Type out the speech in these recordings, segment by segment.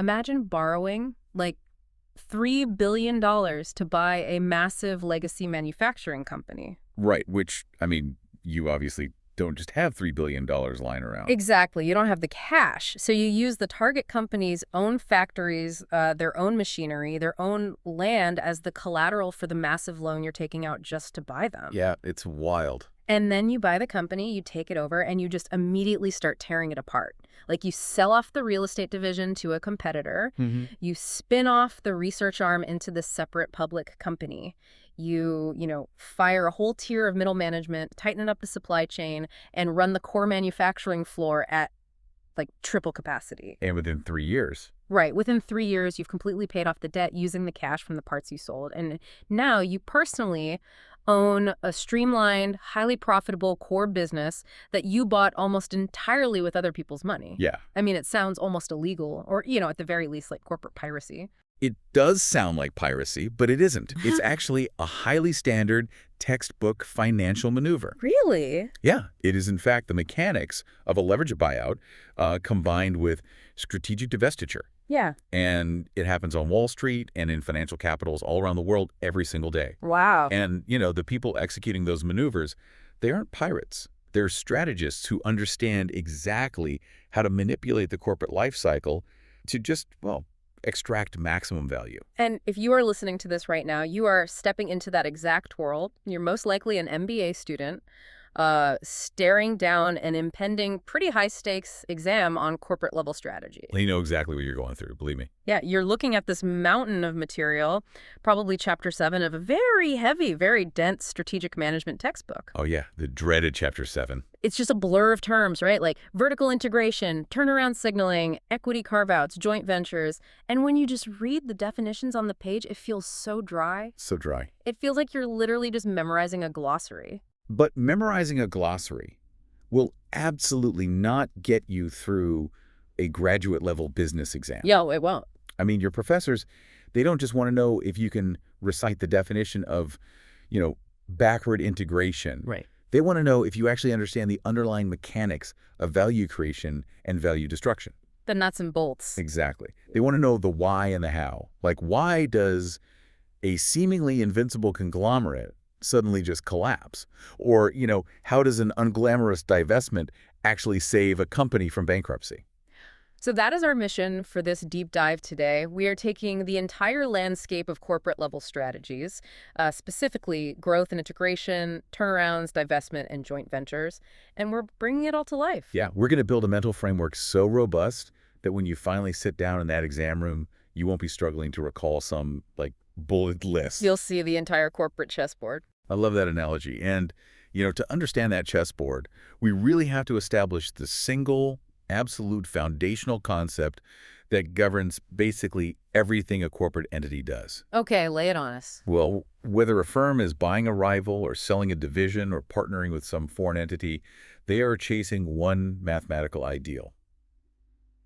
Imagine borrowing like $3 billion to buy a massive legacy manufacturing company. Right, which, I mean, you obviously don't just have $3 billion lying around. Exactly. You don't have the cash. So you use the target company's own factories, their own machinery, their own land as the collateral for the massive loan you're taking out just to buy them. Yeah, it's wild. And then you buy the company, you take it over, and you just immediately start tearing it apart. Like you sell off the real estate division to a competitor. You spin off the research arm into this separate public company. You fire a whole tier of middle management, tighten up the supply chain, and run the core manufacturing floor at like triple capacity. And within 3 years. Right. Within 3 years, you've completely paid off the debt using the cash from the parts you sold. And now you personally own a streamlined, highly profitable core business that you bought almost entirely with other people's money. Yeah. I mean, it sounds almost illegal or, at the very least, like corporate piracy. It does sound like piracy, but it isn't. It's actually a highly standard textbook financial maneuver. Really? Yeah. It is, in fact, the mechanics of a leverage buyout combined with strategic divestiture. Yeah. And it happens on Wall Street and in financial capitals all around the world every single day. Wow. And, the people executing those maneuvers, they aren't pirates. They're strategists who understand exactly how to manipulate the corporate life cycle to just, extract maximum value. And if you are listening to this right now, you are stepping into that exact world. You're most likely an MBA student, staring down an impending pretty high-stakes exam on corporate-level strategy. You know exactly what you're going through, believe me. Yeah, you're looking at this mountain of material, probably Chapter 7 of a very heavy, very dense strategic management textbook. Oh, yeah, the dreaded Chapter 7. It's just a blur of terms, right? Like vertical integration, turnaround signaling, equity carve-outs, joint ventures. And when you just read the definitions on the page, it feels so dry. So dry. It feels like you're literally just memorizing a glossary. But memorizing a glossary will absolutely not get you through a graduate-level business exam. Yeah, it won't. I mean, your professors, they don't just want to know if you can recite the definition of, backward integration. Right. They want to know if you actually understand the underlying mechanics of value creation and value destruction. The nuts and bolts. Exactly. They want to know the why and the how. Like, why does a seemingly invincible conglomerate suddenly just collapse? Or, how does an unglamorous divestment actually save a company from bankruptcy? So that is our mission for this deep dive today. We are taking the entire landscape of corporate-level strategies, specifically growth and integration, turnarounds, divestment, and joint ventures, and we're bringing it all to life. Yeah, we're going to build a mental framework so robust that when you finally sit down in that exam room, you won't be struggling to recall some, bullet list. You'll see the entire corporate chessboard. I love that analogy. And, to understand that chessboard, we really have to establish the single absolute foundational concept that governs basically everything a corporate entity does. Okay, lay it on us. Well, whether a firm is buying a rival or selling a division or partnering with some foreign entity, they are chasing one mathematical ideal.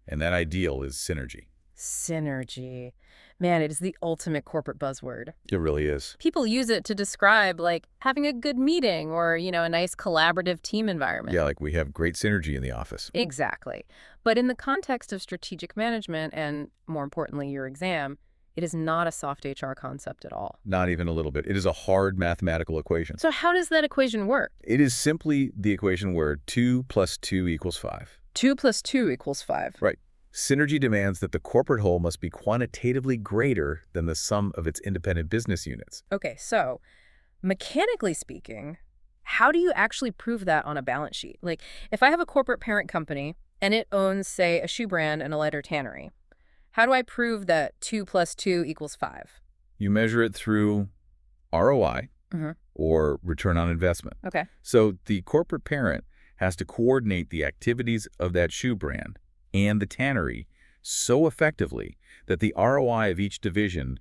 And that ideal is synergy. Synergy. Man, it is the ultimate corporate buzzword. It really is. People use it to describe, having a good meeting or, a nice collaborative team environment. Yeah, we have great synergy in the office. Exactly. But in the context of strategic management and, more importantly, your exam, it is not a soft HR concept at all. Not even a little bit. It is a hard mathematical equation. So how does that equation work? It is simply the equation where 2 + 2 = 5. 2 + 2 = 5. Right. Synergy demands that the corporate whole must be quantitatively greater than the sum of its independent business units. Okay, so mechanically speaking, how do you actually prove that on a balance sheet? If I have a corporate parent company and it owns, say, a shoe brand and a leather tannery, how do I prove that 2 + 2 = 5? You measure it through ROI or return on investment. Okay. So the corporate parent has to coordinate the activities of that shoe brand and the tannery so effectively that the ROI of each division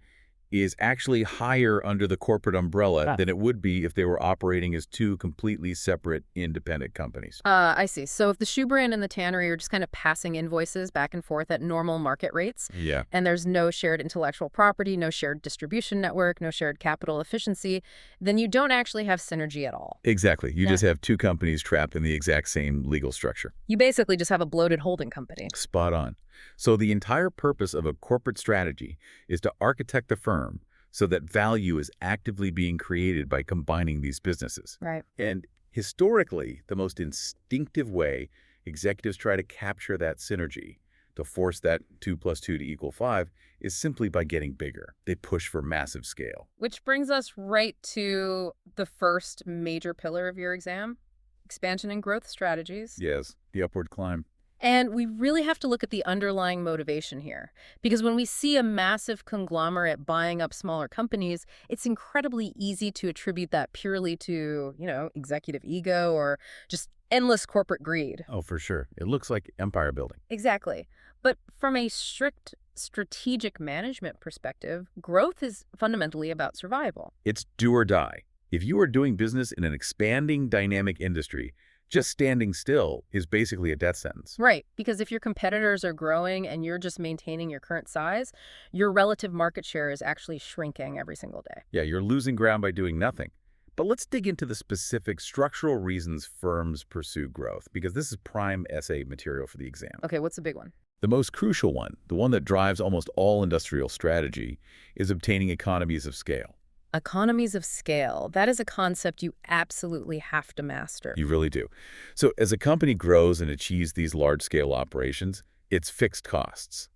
is actually higher under the corporate umbrella than it would be if they were operating as two completely separate independent companies. I see. So if the shoe brand and the tannery are just kind of passing invoices back and forth at normal market rates, and there's no shared intellectual property, no shared distribution network, no shared capital efficiency, then you don't actually have synergy at all. Exactly. You just have two companies trapped in the exact same legal structure. You basically just have a bloated holding company. Spot on. So the entire purpose of a corporate strategy is to architect the firm so that value is actively being created by combining these businesses. Right. And historically, the most instinctive way executives try to capture that synergy, to force that 2 plus 2 to equal 5, is simply by getting bigger. They push for massive scale. Which brings us right to the first major pillar of your exam, expansion and growth strategies. Yes, the upward climb. And we really have to look at the underlying motivation here. Because when we see a massive conglomerate buying up smaller companies, it's incredibly easy to attribute that purely to, executive ego or just endless corporate greed. Oh, for sure. It looks like empire building. Exactly. But from a strict strategic management perspective, growth is fundamentally about survival. It's do or die. If you are doing business in an expanding, dynamic industry, just standing still is basically a death sentence. Right, because if your competitors are growing and you're just maintaining your current size, your relative market share is actually shrinking every single day. Yeah, you're losing ground by doing nothing. But let's dig into the specific structural reasons firms pursue growth, because this is prime essay material for the exam. Okay, what's the big one? The most crucial one, the one that drives almost all industrial strategy, is obtaining economies of scale. Economies of scale. That is a concept you absolutely have to master. You really do. So as a company grows and achieves these large-scale operations, its fixed costs,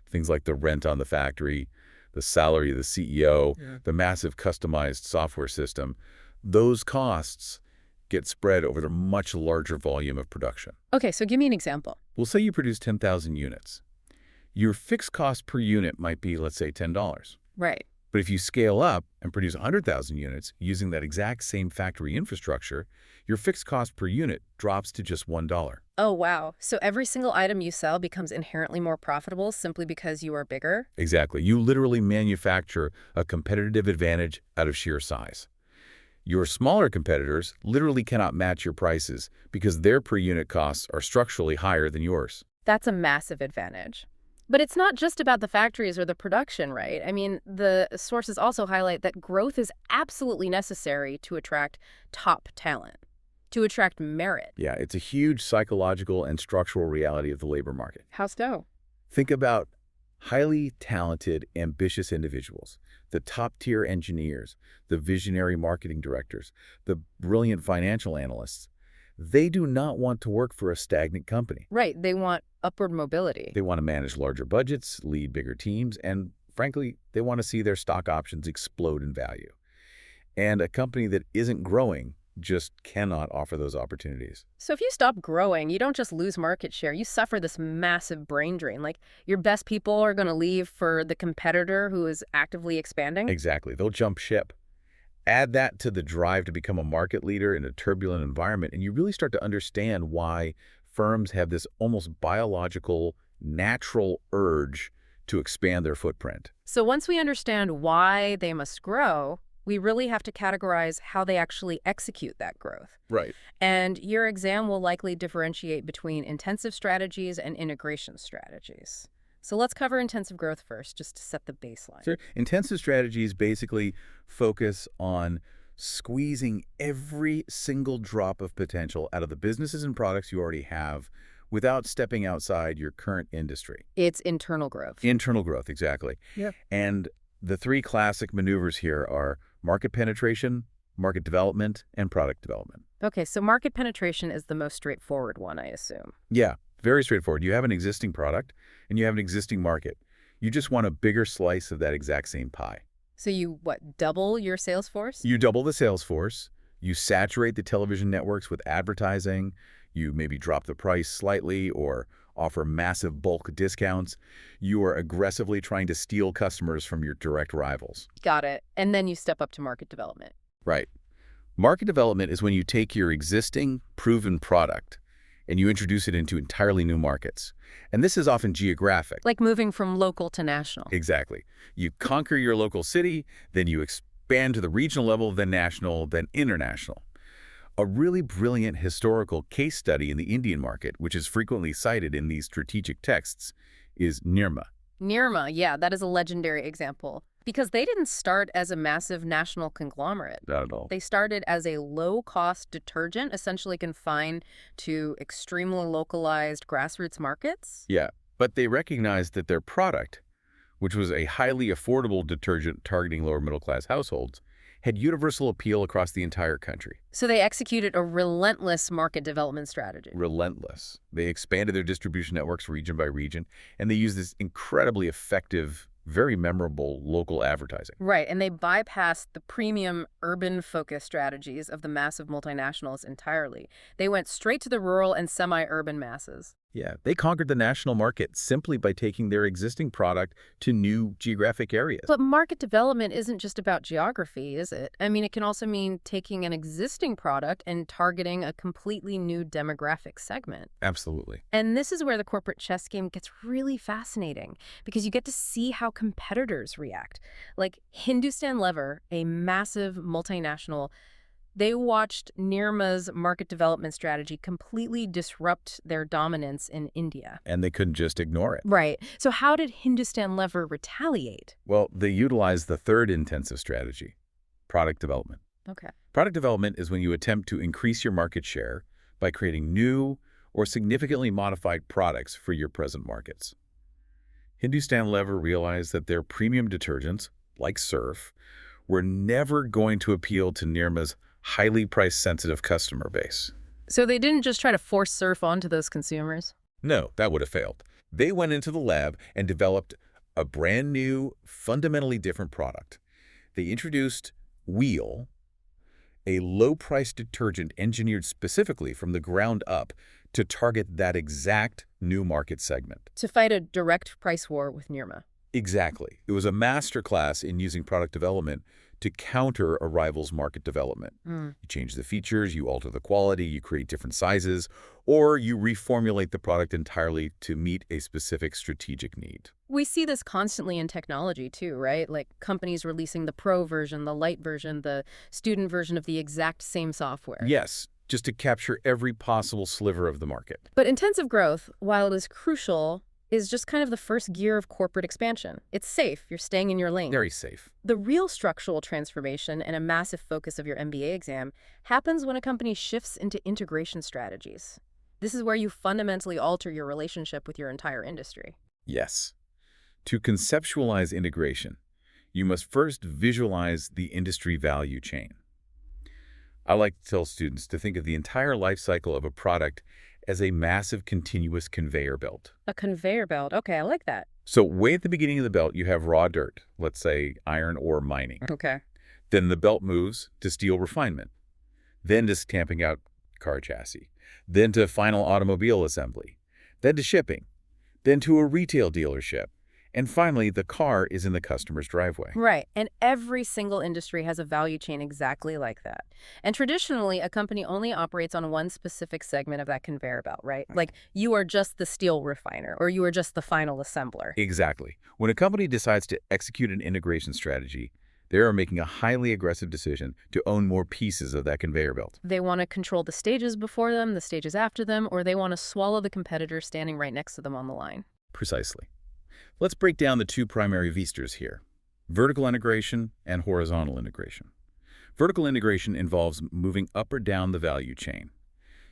things like the rent on the factory, the salary of the CEO, the massive customized software system, those costs get spread over the much larger volume of production. Okay, so give me an example. We'll say you produce 10,000 units. Your fixed cost per unit might be, let's say, $10. Right. But if you scale up and produce 100,000 units using that exact same factory infrastructure, your fixed cost per unit drops to just $1. Oh, wow. So every single item you sell becomes inherently more profitable simply because you are bigger? Exactly. You literally manufacture a competitive advantage out of sheer size. Your smaller competitors literally cannot match your prices because their per unit costs are structurally higher than yours. That's a massive advantage. But it's not just about the factories or the production, right? I mean, the sources also highlight that growth is absolutely necessary to attract top talent, to attract merit. Yeah, it's a huge psychological and structural reality of the labor market. How so? Think about highly talented, ambitious individuals, the top-tier engineers, the visionary marketing directors, the brilliant financial analysts. They do not want to work for a stagnant company. Right. They want upward mobility. They want to manage larger budgets, lead bigger teams, and frankly, they want to see their stock options explode in value. And a company that isn't growing just cannot offer those opportunities. So if you stop growing, you don't just lose market share, you suffer this massive brain drain. Like, your best people are going to leave for the competitor who is actively expanding? Exactly. They'll jump ship. Add that to the drive to become a market leader in a turbulent environment, and you really start to understand why firms have this almost biological, natural urge to expand their footprint. So once we understand why they must grow, we really have to categorize how they actually execute that growth. Right. And your exam will likely differentiate between intensive strategies and integration strategies. So let's cover intensive growth first, just to set the baseline. Sure. Intensive strategies basically focus on squeezing every single drop of potential out of the businesses and products you already have without stepping outside your current industry. It's internal growth. Internal growth, exactly. Yeah. And the three classic maneuvers here are market penetration, market development, and product development. Okay, so market penetration is the most straightforward one, I assume. Yeah, very straightforward. You have an existing product and you have an existing market. You just want a bigger slice of that exact same pie. So you, double your sales force? You double the sales force. You saturate the television networks with advertising. You maybe drop the price slightly or offer massive bulk discounts. You are aggressively trying to steal customers from your direct rivals. Got it. And then you step up to market development. Right. Market development is when you take your existing proven product and you introduce it into entirely new markets. And this is often geographic. Like moving from local to national. Exactly. You conquer your local city, then you expand to the regional level, then national, then international. A really brilliant historical case study in the Indian market, which is frequently cited in these strategic texts, is Nirma. Nirma, yeah, that is a legendary example. Because they didn't start as a massive national conglomerate. Not at all. They started as a low-cost detergent, essentially confined to extremely localized grassroots markets. Yeah, But they recognized that their product, which was a highly affordable detergent targeting lower middle-class households, had universal appeal across the entire country. So they executed a relentless market development strategy. Relentless. They expanded their distribution networks region by region, and they used this incredibly effective, very memorable local advertising. Right, and they bypassed the premium urban-focused strategies of the massive multinationals entirely. They went straight to the rural and semi-urban masses. Yeah, they conquered the national market simply by taking their existing product to new geographic areas. But market development isn't just about geography, is it? I mean, it can also mean taking an existing product and targeting a completely new demographic segment. Absolutely. And this is where the corporate chess game gets really fascinating, because you get to see how competitors react. Like Hindustan Lever, a massive multinational, they watched Nirma's market development strategy completely disrupt their dominance in India. And they couldn't just ignore it. Right. So how did Hindustan Lever retaliate? Well, they utilized the third intensive strategy, product development. Okay. Product development is when you attempt to increase your market share by creating new or significantly modified products for your present markets. Hindustan Lever realized that their premium detergents, like Surf, were never going to appeal to Nirma's highly price-sensitive customer base. So they didn't just try to force Surf onto those consumers? No, that would have failed. They went into the lab and developed a brand new, fundamentally different product. They introduced Wheel, a low-price detergent engineered specifically from the ground up to target that exact new market segment. To fight a direct price war with Nirma. Exactly. It was a masterclass in using product development to counter a rival's market development. You change the features, you alter the quality, you create different sizes, or you reformulate the product entirely to meet a specific strategic need. We see this constantly in technology too, right? Like companies releasing the pro version, the light version, the student version of the exact same software. Yes, just to capture every possible sliver of the market. But intensive growth, while it is crucial, is just kind of the first gear of corporate expansion. It's safe. You're staying in your lane. Very safe. The real structural transformation and a massive focus of your MBA exam happens when a company shifts into integration strategies. This is where you fundamentally alter your relationship with your entire industry. Yes. To conceptualize integration, you must first visualize the industry value chain. I like to tell students to think of the entire life cycle of a product as a massive continuous conveyor belt. A conveyor belt. Okay, I like that. So way at the beginning of the belt, you have raw dirt, let's say iron ore mining. Okay. Then the belt moves to steel refinement, then to stamping out car chassis, then to final automobile assembly, then to shipping, then to a retail dealership, and finally, the car is in the customer's driveway. Right. And every single industry has a value chain exactly like that. And traditionally, a company only operates on one specific segment of that conveyor belt, right? Like you are just the steel refiner or you are just the final assembler. Exactly. When a company decides to execute an integration strategy, they are making a highly aggressive decision to own more pieces of that conveyor belt. They want to control the stages before them, the stages after them, or they want to swallow the competitor standing right next to them on the line. Precisely. Let's break down the two primary vectors here, vertical integration and horizontal integration. Vertical integration involves moving up or down the value chain.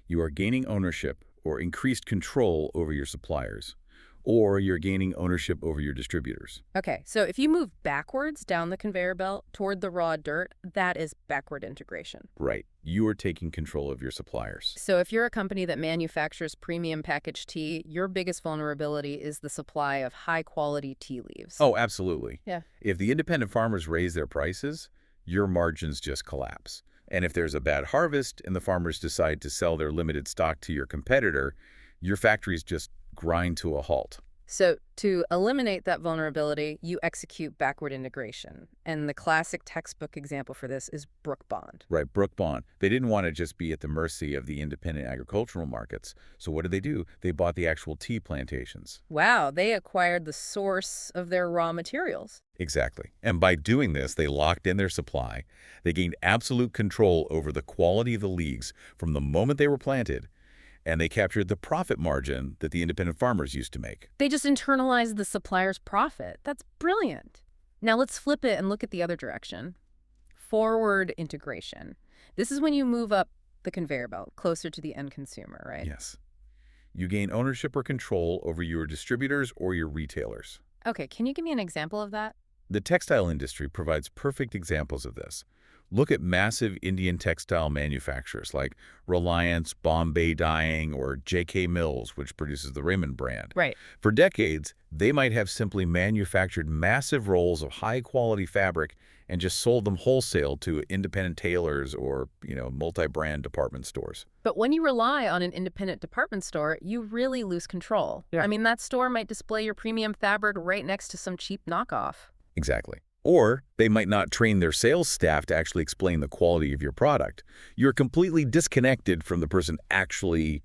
You are gaining ownership or increased control over your suppliers, or you're gaining ownership over your distributors. Okay, so if you move backwards down the conveyor belt toward the raw dirt, that is backward integration. Right. You are taking control of your suppliers. So if you're a company that manufactures premium packaged tea, your biggest vulnerability is the supply of high-quality tea leaves. Oh, absolutely. Yeah. If the independent farmers raise their prices, your margins just collapse. And if there's a bad harvest and the farmers decide to sell their limited stock to your competitor, your factories just grind to a halt. So to eliminate that vulnerability, you execute backward integration. And the classic textbook example for this is Brook Bond. Right, Brook Bond. They didn't want to just be at the mercy of the independent agricultural markets. So what did they do? They bought the actual tea plantations. Wow, they acquired the source of their raw materials. Exactly. And by doing this, they locked in their supply. They gained absolute control over the quality of the leaves from the moment they were planted, and they captured the profit margin that the independent farmers used to make. They just internalized the supplier's profit. That's brilliant. Now let's flip it and look at the other direction. Forward integration. This is when you move up the conveyor belt, closer to the end consumer, right? Yes. You gain ownership or control over your distributors or your retailers. Okay, can you give me an example of that? The textile industry provides perfect examples of this. Look at massive Indian textile manufacturers like Reliance, Bombay Dyeing, or J.K. Mills, which produces the Raymond brand. Right. For decades, they might have simply manufactured massive rolls of high-quality fabric and just sold them wholesale to independent tailors or, multi-brand department stores. But when you rely on an independent department store, you really lose control. Yeah. I mean, that store might display your premium fabric right next to some cheap knockoff. Exactly. Or they might not train their sales staff to actually explain the quality of your product. You're completely disconnected from the person actually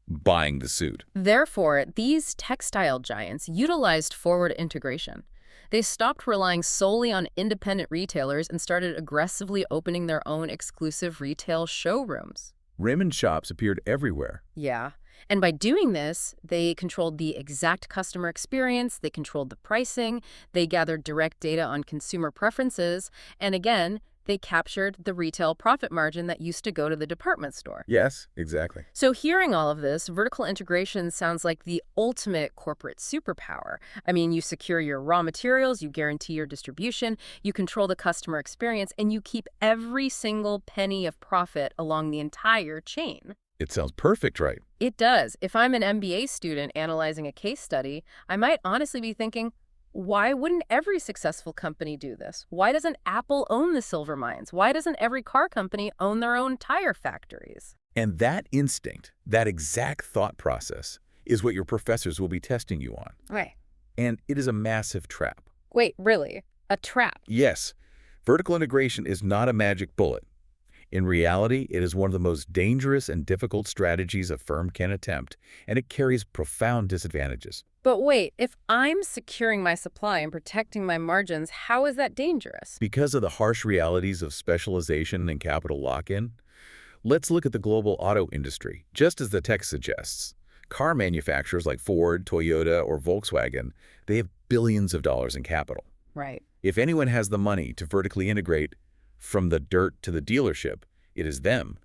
buying the suit. Therefore, these textile giants utilized forward integration. They stopped relying solely on independent retailers and started aggressively opening their own exclusive retail showrooms. Raymond shops appeared everywhere. Yeah. And by doing this, they controlled the exact customer experience, they controlled the pricing, they gathered direct data on consumer preferences, and again, they captured the retail profit margin that used to go to the department store. Yes, exactly. So hearing all of this, vertical integration sounds like the ultimate corporate superpower. I mean, you secure your raw materials, you guarantee your distribution, you control the customer experience, and you keep every single penny of profit along the entire chain. It sounds perfect, right? It does. If I'm an MBA student analyzing a case study, I might honestly be thinking, why wouldn't every successful company do this? Why doesn't Apple own the silver mines? Why doesn't every car company own their own tire factories? And that instinct, that exact thought process, is what your professors will be testing you on. Right. And it is a massive trap. Wait, really? A trap? Yes, vertical integration is not a magic bullet. In reality, it is one of the most dangerous and difficult strategies a firm can attempt, and it carries profound disadvantages. But wait, if I'm securing my supply and protecting my margins, how is that dangerous? Because of the harsh realities of specialization and capital lock-in, let's look at the global auto industry. Just as the text suggests, car manufacturers like Ford, Toyota, or Volkswagen, they have billions of dollars in capital. Right. If anyone has the money to vertically integrate from the dirt to the dealership, it is them.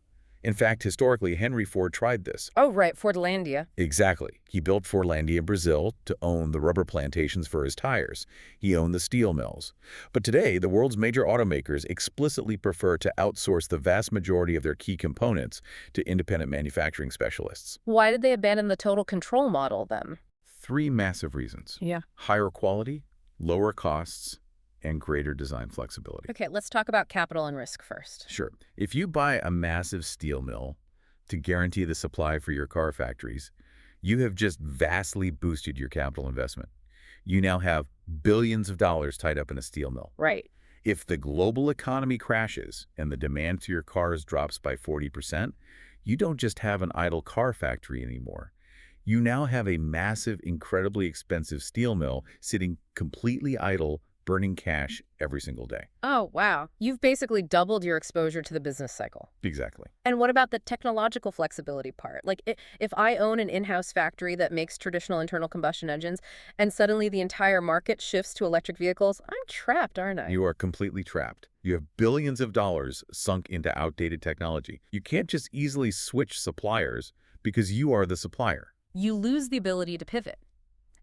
In fact, historically, Henry Ford tried this. Oh, right, Fordlandia. Exactly. He built Fordlandia in Brazil to own the rubber plantations for his tires. He owned the steel mills. But today, the world's major automakers explicitly prefer to outsource the vast majority of their key components to independent manufacturing specialists. Why did they abandon the total control model then? 3 massive reasons. Yeah. Higher quality, lower costs, and greater design flexibility. Okay, let's talk about capital and risk first. Sure. If you buy a massive steel mill to guarantee the supply for your car factories, you have just vastly boosted your capital investment. You now have billions of dollars tied up in a steel mill. Right. If the global economy crashes and the demand for your cars drops by 40%, you don't just have an idle car factory anymore. You now have a massive, incredibly expensive steel mill sitting completely idle, burning cash every single day. Oh, wow. You've basically doubled your exposure to the business cycle. Exactly. And what about the technological flexibility part? Like, if I own an in-house factory that makes traditional internal combustion engines, and suddenly the entire market shifts to electric vehicles, I'm trapped, aren't I? You are completely trapped. You have billions of dollars sunk into outdated technology. You can't just easily switch suppliers because you are the supplier. You lose the ability to pivot.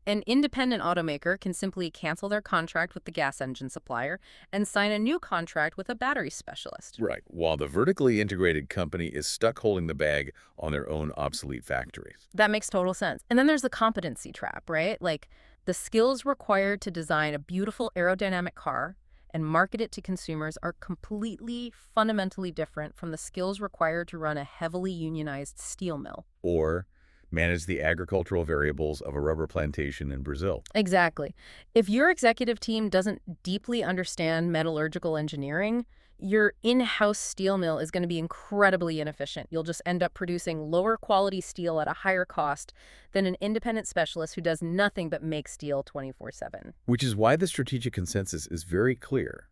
An independent automaker can simply cancel their contract with the gas engine supplier and sign a new contract with a battery specialist. Right, while the vertically integrated company is stuck holding the bag on their own obsolete factories. That makes total sense. And then there's the competency trap, right? Like, the skills required to design a beautiful aerodynamic car and market it to consumers are completely, fundamentally different from the skills required to run a heavily unionized steel mill. Or manage the agricultural variables of a rubber plantation in Brazil. Exactly. If your executive team doesn't deeply understand metallurgical engineering, your in-house steel mill is going to be incredibly inefficient. You'll just end up producing lower quality steel at a higher cost than an independent specialist who does nothing but make steel 24/7. Which is why the strategic consensus is very clear.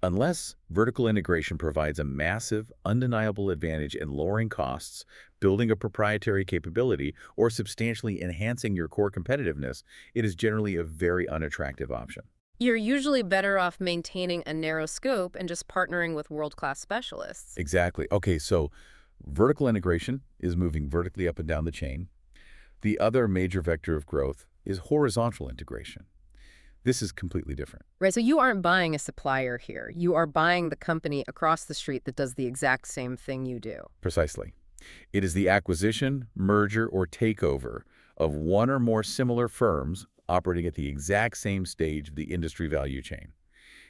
Unless vertical integration provides a massive, undeniable advantage in lowering costs, building a proprietary capability, or substantially enhancing your core competitiveness, it is generally a very unattractive option. You're usually better off maintaining a narrow scope and just partnering with world-class specialists. Exactly. Okay, so vertical integration is moving vertically up and down the chain. The other major vector of growth is horizontal integration. This is completely different. Right, so you aren't buying a supplier here. You are buying the company across the street that does the exact same thing you do. Precisely. It is the acquisition, merger, or takeover of one or more similar firms operating at the exact same stage of the industry value chain.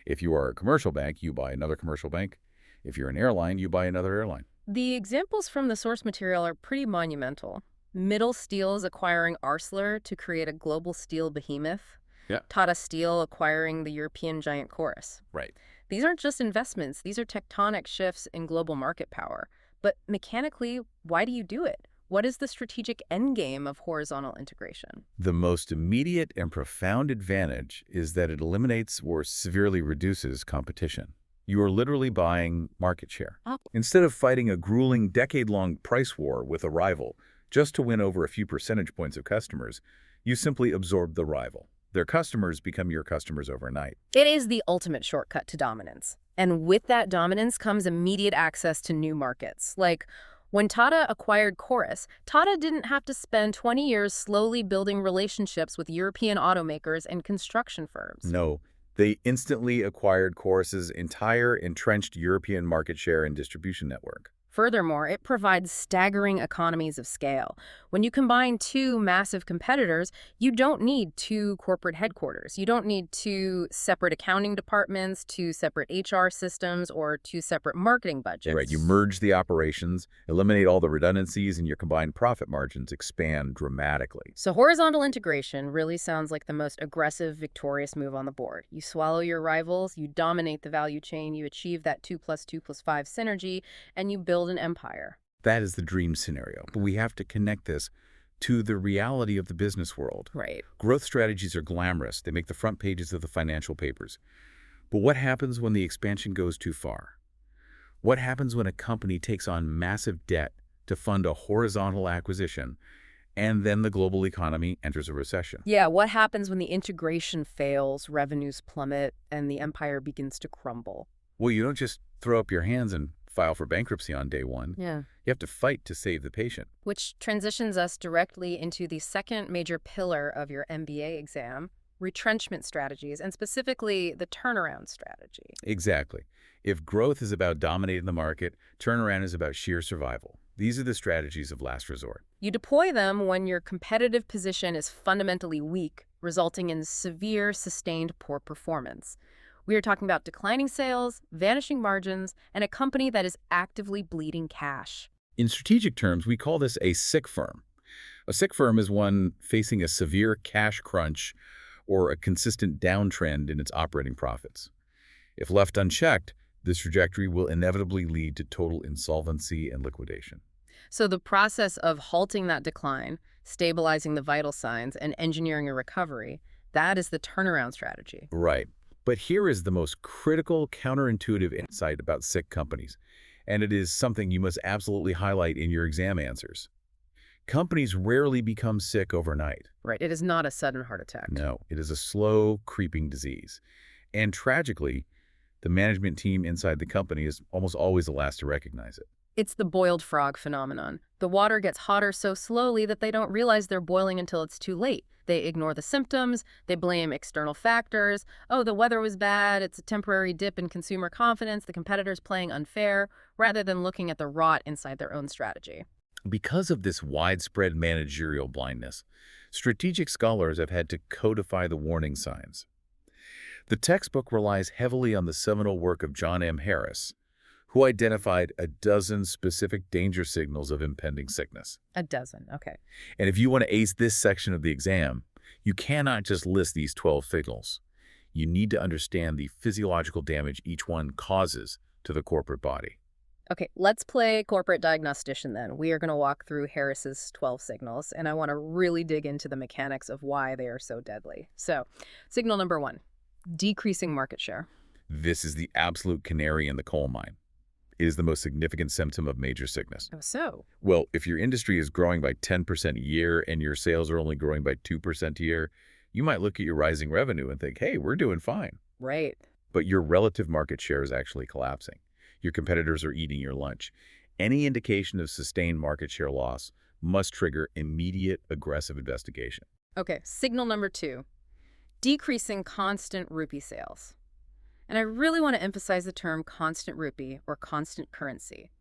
If you are a commercial bank, you buy another commercial bank. If you're an airline, you buy another airline. The examples from the source material are pretty monumental. Middle Steel's acquiring Arcelor to create a global steel behemoth. Yeah. Tata Steel acquiring the European giant Chorus. Right. These aren't just investments. These are tectonic shifts in global market power. But mechanically, why do you do it? What is the strategic endgame of horizontal integration? The most immediate and profound advantage is that it eliminates or severely reduces competition. You are literally buying market share. Oh. Instead of fighting a grueling decade-long price war with a rival just to win over a few percentage points of customers, you simply absorb the rival. Their customers become your customers overnight. It is the ultimate shortcut to dominance. And with that dominance comes immediate access to new markets. Like, when Tata acquired Chorus, Tata didn't have to spend 20 years slowly building relationships with European automakers and construction firms. No, they instantly acquired Chorus's entire entrenched European market share and distribution network. Furthermore, it provides staggering economies of scale. When you combine two massive competitors, you don't need two corporate headquarters. You don't need two separate accounting departments, two separate HR systems, or two separate marketing budgets. Right, you merge the operations, eliminate all the redundancies, and your combined profit margins expand dramatically. So horizontal integration really sounds like the most aggressive, victorious move on the board. You swallow your rivals, you dominate the value chain, you achieve that 2 + 2 + 5 synergy, and you build an empire. That is the dream scenario, but we have to connect this to the reality of the business world. Right. Growth strategies are glamorous. They make the front pages of the financial papers. But what happens when the expansion goes too far? What happens when a company takes on massive debt to fund a horizontal acquisition, and then the global economy enters a recession? Yeah, what happens when the integration fails, revenues plummet, and the empire begins to crumble? Well, you don't just throw up your hands and file for bankruptcy on day one. Yeah. You have to fight to save the patient. Which transitions us directly into the second major pillar of your MBA exam, retrenchment strategies, and specifically the turnaround strategy. Exactly. If growth is about dominating the market, turnaround is about sheer survival. These are the strategies of last resort. You deploy them when your competitive position is fundamentally weak, resulting in severe, sustained poor performance. We are talking about declining sales, vanishing margins, and a company that is actively bleeding cash. In strategic terms, we call this a sick firm. A sick firm is one facing a severe cash crunch or a consistent downtrend in its operating profits. If left unchecked, this trajectory will inevitably lead to total insolvency and liquidation. So the process of halting that decline, stabilizing the vital signs, and engineering a recovery, that is the turnaround strategy. Right. But here is the most critical counterintuitive insight about sick companies, and it is something you must absolutely highlight in your exam answers. Companies rarely become sick overnight. Right, it is not a sudden heart attack. No, it is a slow, creeping disease. And tragically, the management team inside the company is almost always the last to recognize it. It's the boiled frog phenomenon. The water gets hotter so slowly that they don't realize they're boiling until it's too late. They ignore the symptoms, they blame external factors. Oh, the weather was bad, it's a temporary dip in consumer confidence, the competitor's playing unfair, rather than looking at the rot inside their own strategy. Because of this widespread managerial blindness, strategic scholars have had to codify the warning signs. The textbook relies heavily on the seminal work of John M. Harris, who identified a dozen specific danger signals of impending sickness. A dozen, okay. And if you want to ace this section of the exam, you cannot just list these 12 signals. You need to understand the physiological damage each one causes to the corporate body. Okay, let's play corporate diagnostician then. We are going to walk through Harris's 12 signals, and I want to really dig into the mechanics of why they are so deadly. So, signal number 1, decreasing market share. This is the absolute canary in the coal mine. It is the most significant symptom of major sickness. Oh, so? Well, if your industry is growing by 10% a year and your sales are only growing by 2% a year, you might look at your rising revenue and think, hey, we're doing fine. Right. But your relative market share is actually collapsing. Your competitors are eating your lunch. Any indication of sustained market share loss must trigger immediate aggressive investigation. Okay, signal number 2, decreasing constant rupee sales. And I really want to emphasize the term constant rupee or constant currency.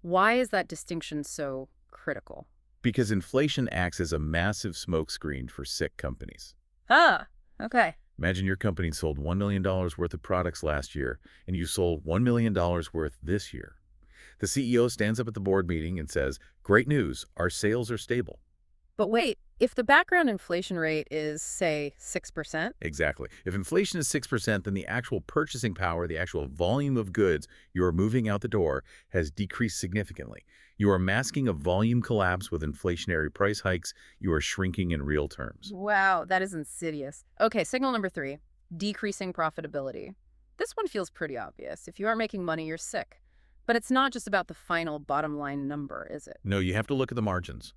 Why is that distinction so critical? Because inflation acts as a massive smokescreen for sick companies. Ah, okay. Imagine your company sold $1 million worth of products last year, and you sold $1 million worth this year. The CEO stands up at the board meeting and says, "Great news, our sales are stable." But wait, if the background inflation rate is, say, 6%? Exactly. If inflation is 6%, then the actual purchasing power, the actual volume of goods you are moving out the door has decreased significantly. You are masking a volume collapse with inflationary price hikes. You are shrinking in real terms. Wow, that is insidious. Okay, signal number 3, decreasing profitability. This one feels pretty obvious. If you aren't making money, you're sick. But it's not just about the final bottom line number, is it? No, you have to look at the margins.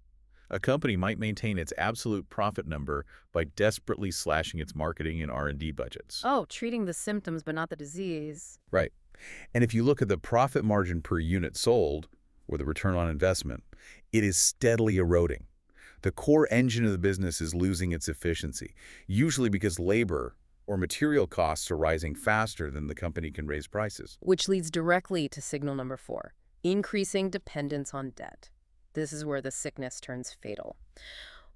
A company might maintain its absolute profit number by desperately slashing its marketing and R&D budgets. Oh, treating the symptoms but not the disease. Right. And if you look at the profit margin per unit sold, or the return on investment, it is steadily eroding. The core engine of the business is losing its efficiency, usually because labor or material costs are rising faster than the company can raise prices. Which leads directly to signal number 4, increasing dependence on debt. This is where the sickness turns fatal.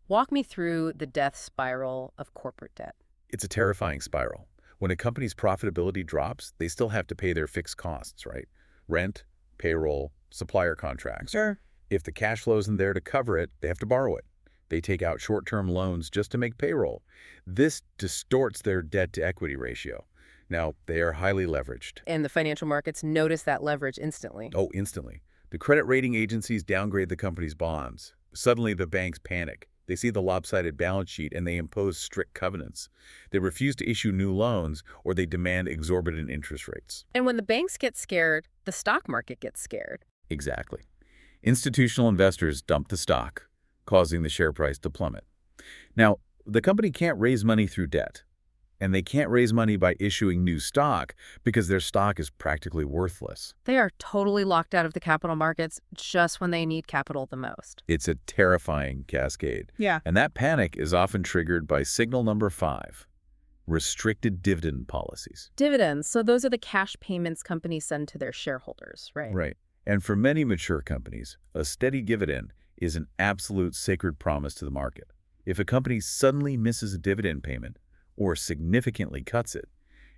Walk me through the death spiral of corporate debt. It's a terrifying spiral. When a company's profitability drops, they still have to pay their fixed costs, right? Rent, payroll, supplier contracts. Sure. If the cash flow isn't there to cover it, they have to borrow it. They take out short-term loans just to make payroll. This distorts their debt-to-equity ratio. Now, they are highly leveraged. And the financial markets notice that leverage instantly. Oh, instantly. The credit rating agencies downgrade the company's bonds. Suddenly, the banks panic. They see the lopsided balance sheet and they impose strict covenants. They refuse to issue new loans or they demand exorbitant interest rates. And when the banks get scared, the stock market gets scared. Exactly. Institutional investors dump the stock, causing the share price to plummet. Now, the company can't raise money through debt, and they can't raise money by issuing new stock because their stock is practically worthless. They are totally locked out of the capital markets just when they need capital the most. It's a terrifying cascade. Yeah. And that panic is often triggered by signal number 5, restricted dividend policies. Dividends, so those are the cash payments companies send to their shareholders, right? Right. And for many mature companies, a steady dividend is an absolute sacred promise to the market. If a company suddenly misses a dividend payment or significantly cuts it,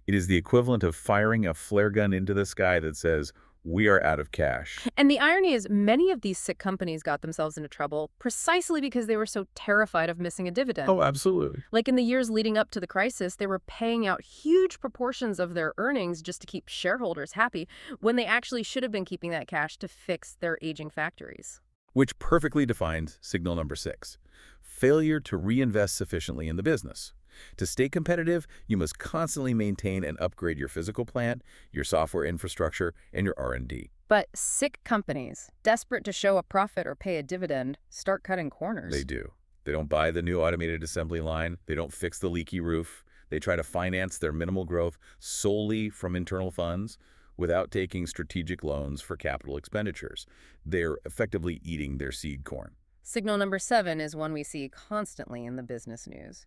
it is the equivalent of firing a flare gun into the sky that says, "We are out of cash." And the irony is many of these sick companies got themselves into trouble precisely because they were so terrified of missing a dividend. Oh, absolutely. Like in the years leading up to the crisis, they were paying out huge proportions of their earnings just to keep shareholders happy when they actually should have been keeping that cash to fix their aging factories. Which perfectly defines signal number 6, failure to reinvest sufficiently in the business. To stay competitive, you must constantly maintain and upgrade your physical plant, your software infrastructure, and your R&D. But sick companies, desperate to show a profit or pay a dividend, start cutting corners. They do. They don't buy the new automated assembly line. They don't fix the leaky roof. They try to finance their minimal growth solely from internal funds without taking strategic loans for capital expenditures. They're effectively eating their seed corn. Signal number 7 is one we see constantly in the business news.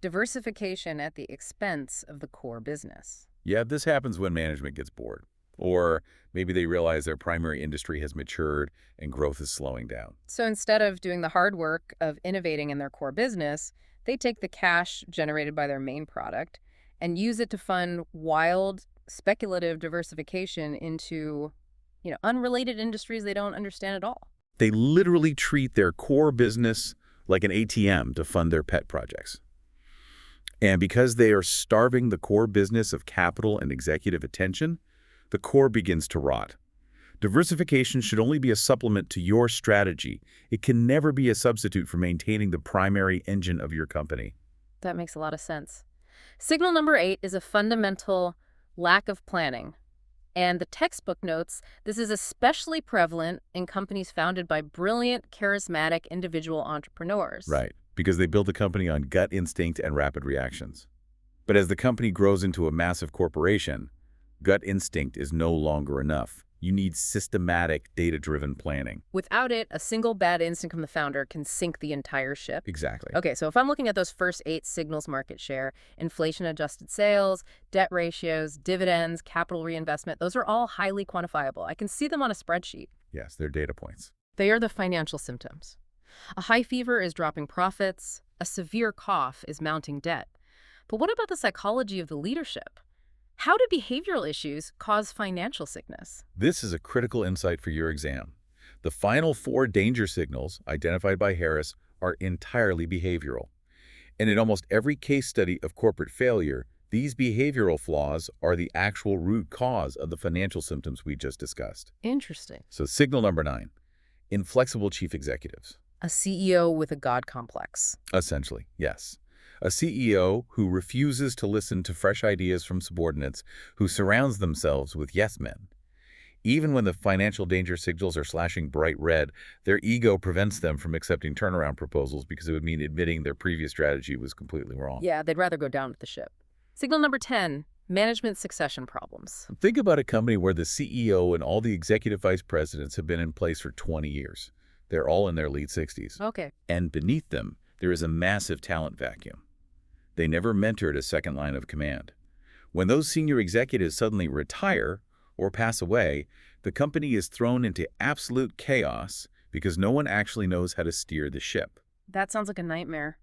Diversification at the expense of the core business. Yeah, this happens when management gets bored. Or maybe they realize their primary industry has matured and growth is slowing down. So instead of doing the hard work of innovating in their core business, they take the cash generated by their main product and use it to fund wild, speculative diversification into, unrelated industries they don't understand at all. They literally treat their core business like an ATM to fund their pet projects. And because they are starving the core business of capital and executive attention, the core begins to rot. Diversification should only be a supplement to your strategy. It can never be a substitute for maintaining the primary engine of your company. That makes a lot of sense. Signal number 8 is a fundamental lack of planning. And the textbook notes this is especially prevalent in companies founded by brilliant, charismatic individual entrepreneurs. Right, because they build the company on gut instinct and rapid reactions. But as the company grows into a massive corporation, gut instinct is no longer enough. You need systematic, data-driven planning. Without it, a single bad instinct from the founder can sink the entire ship. Exactly. Okay, so if I'm looking at those first 8 signals: market share, inflation-adjusted sales, debt ratios, dividends, capital reinvestment, those are all highly quantifiable. I can see them on a spreadsheet. Yes, they're data points. They are the financial symptoms. A high fever is dropping profits. A severe cough is mounting debt. But what about the psychology of the leadership? How do behavioral issues cause financial sickness? This is a critical insight for your exam. The final 4 danger signals, identified by Harris, are entirely behavioral. And in almost every case study of corporate failure, these behavioral flaws are the actual root cause of the financial symptoms we just discussed. Interesting. So signal number 9, inflexible chief executives. A CEO with a God complex. Essentially, yes. A CEO who refuses to listen to fresh ideas from subordinates, who surrounds themselves with yes men. Even when the financial danger signals are slashing bright red, their ego prevents them from accepting turnaround proposals because it would mean admitting their previous strategy was completely wrong. Yeah, they'd rather go down with the ship. Signal number 10, management succession problems. Think about a company where the CEO and all the executive vice presidents have been in place for 20 years. They're all in their late 60s. Okay. And beneath them, there is a massive talent vacuum. They never mentored a second line of command. When those senior executives suddenly retire or pass away, the company is thrown into absolute chaos because no one actually knows how to steer the ship. That sounds like a nightmare.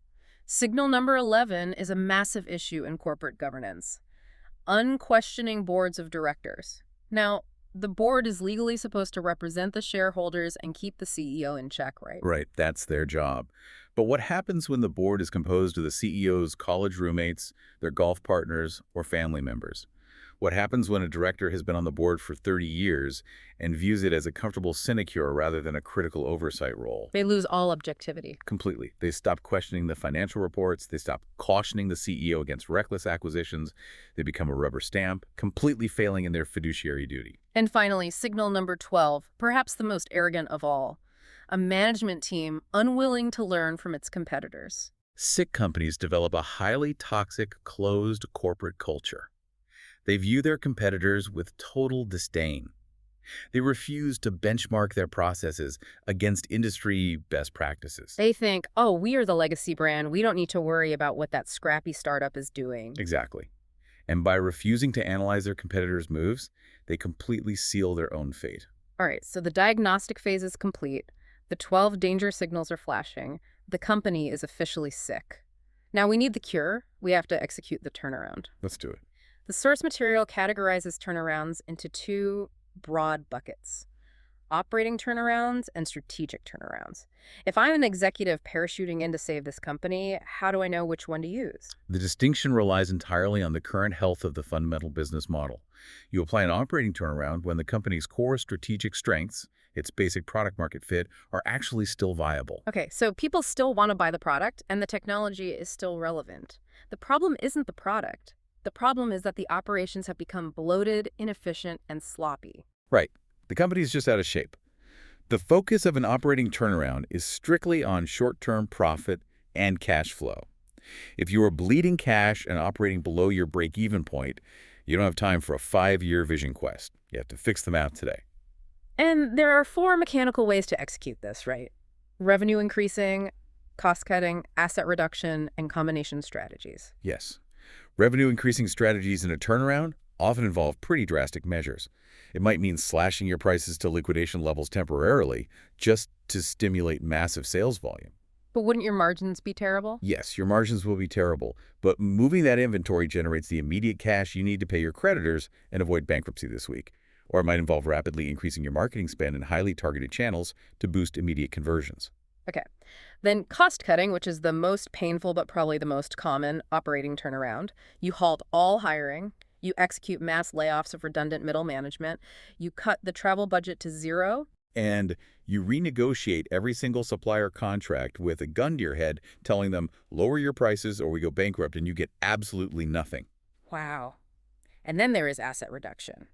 Signal number 11 is a massive issue in corporate governance. Unquestioning boards of directors. Now, the board is legally supposed to represent the shareholders and keep the CEO in check, right? Right, that's their job. But what happens when the board is composed of the CEO's college roommates, their golf partners, or family members? What happens when a director has been on the board for 30 years and views it as a comfortable sinecure rather than a critical oversight role? They lose all objectivity. Completely. They stop questioning the financial reports. They stop cautioning the CEO against reckless acquisitions. They become a rubber stamp, completely failing in their fiduciary duty. And finally, signal number 12, perhaps the most arrogant of all. A management team unwilling to learn from its competitors. Sick companies develop a highly toxic, closed corporate culture. They view their competitors with total disdain. They refuse to benchmark their processes against industry best practices. They think, oh, we are the legacy brand. We don't need to worry about what that scrappy startup is doing. Exactly. And by refusing to analyze their competitors' moves, they completely seal their own fate. All right, so the diagnostic phase is complete. The 12 danger signals are flashing. The company is officially sick. Now we need the cure. We have to execute the turnaround. Let's do it. The source material categorizes turnarounds into 2 broad buckets: operating turnarounds and strategic turnarounds. If I'm an executive parachuting in to save this company, how do I know which one to use? The distinction relies entirely on the current health of the fundamental business model. You apply an operating turnaround when the company's core strategic strengths, its basic product market fit, are actually still viable. Okay, so people still want to buy the product and the technology is still relevant. The problem isn't the product. The problem is that the operations have become bloated, inefficient, and sloppy. Right. The company is just out of shape. The focus of an operating turnaround is strictly on short-term profit and cash flow. If you are bleeding cash and operating below your break-even point, you don't have time for a 5-year vision quest. You have to fix them out today. And there are 4 mechanical ways to execute this, right? Revenue increasing, cost-cutting, asset reduction, and combination strategies. Yes. Revenue-increasing strategies in a turnaround often involve pretty drastic measures. It might mean slashing your prices to liquidation levels temporarily just to stimulate massive sales volume. But wouldn't your margins be terrible? Yes, your margins will be terrible, but moving that inventory generates the immediate cash you need to pay your creditors and avoid bankruptcy this week. Or it might involve rapidly increasing your marketing spend in highly targeted channels to boost immediate conversions. Okay. Then cost cutting, which is the most painful but probably the most common operating turnaround. You halt all hiring. You execute mass layoffs of redundant middle management. You cut the travel budget to 0. And you renegotiate every single supplier contract with a gun to your head, telling them, lower your prices or we go bankrupt, and you get absolutely nothing. Wow. And then there is asset reduction.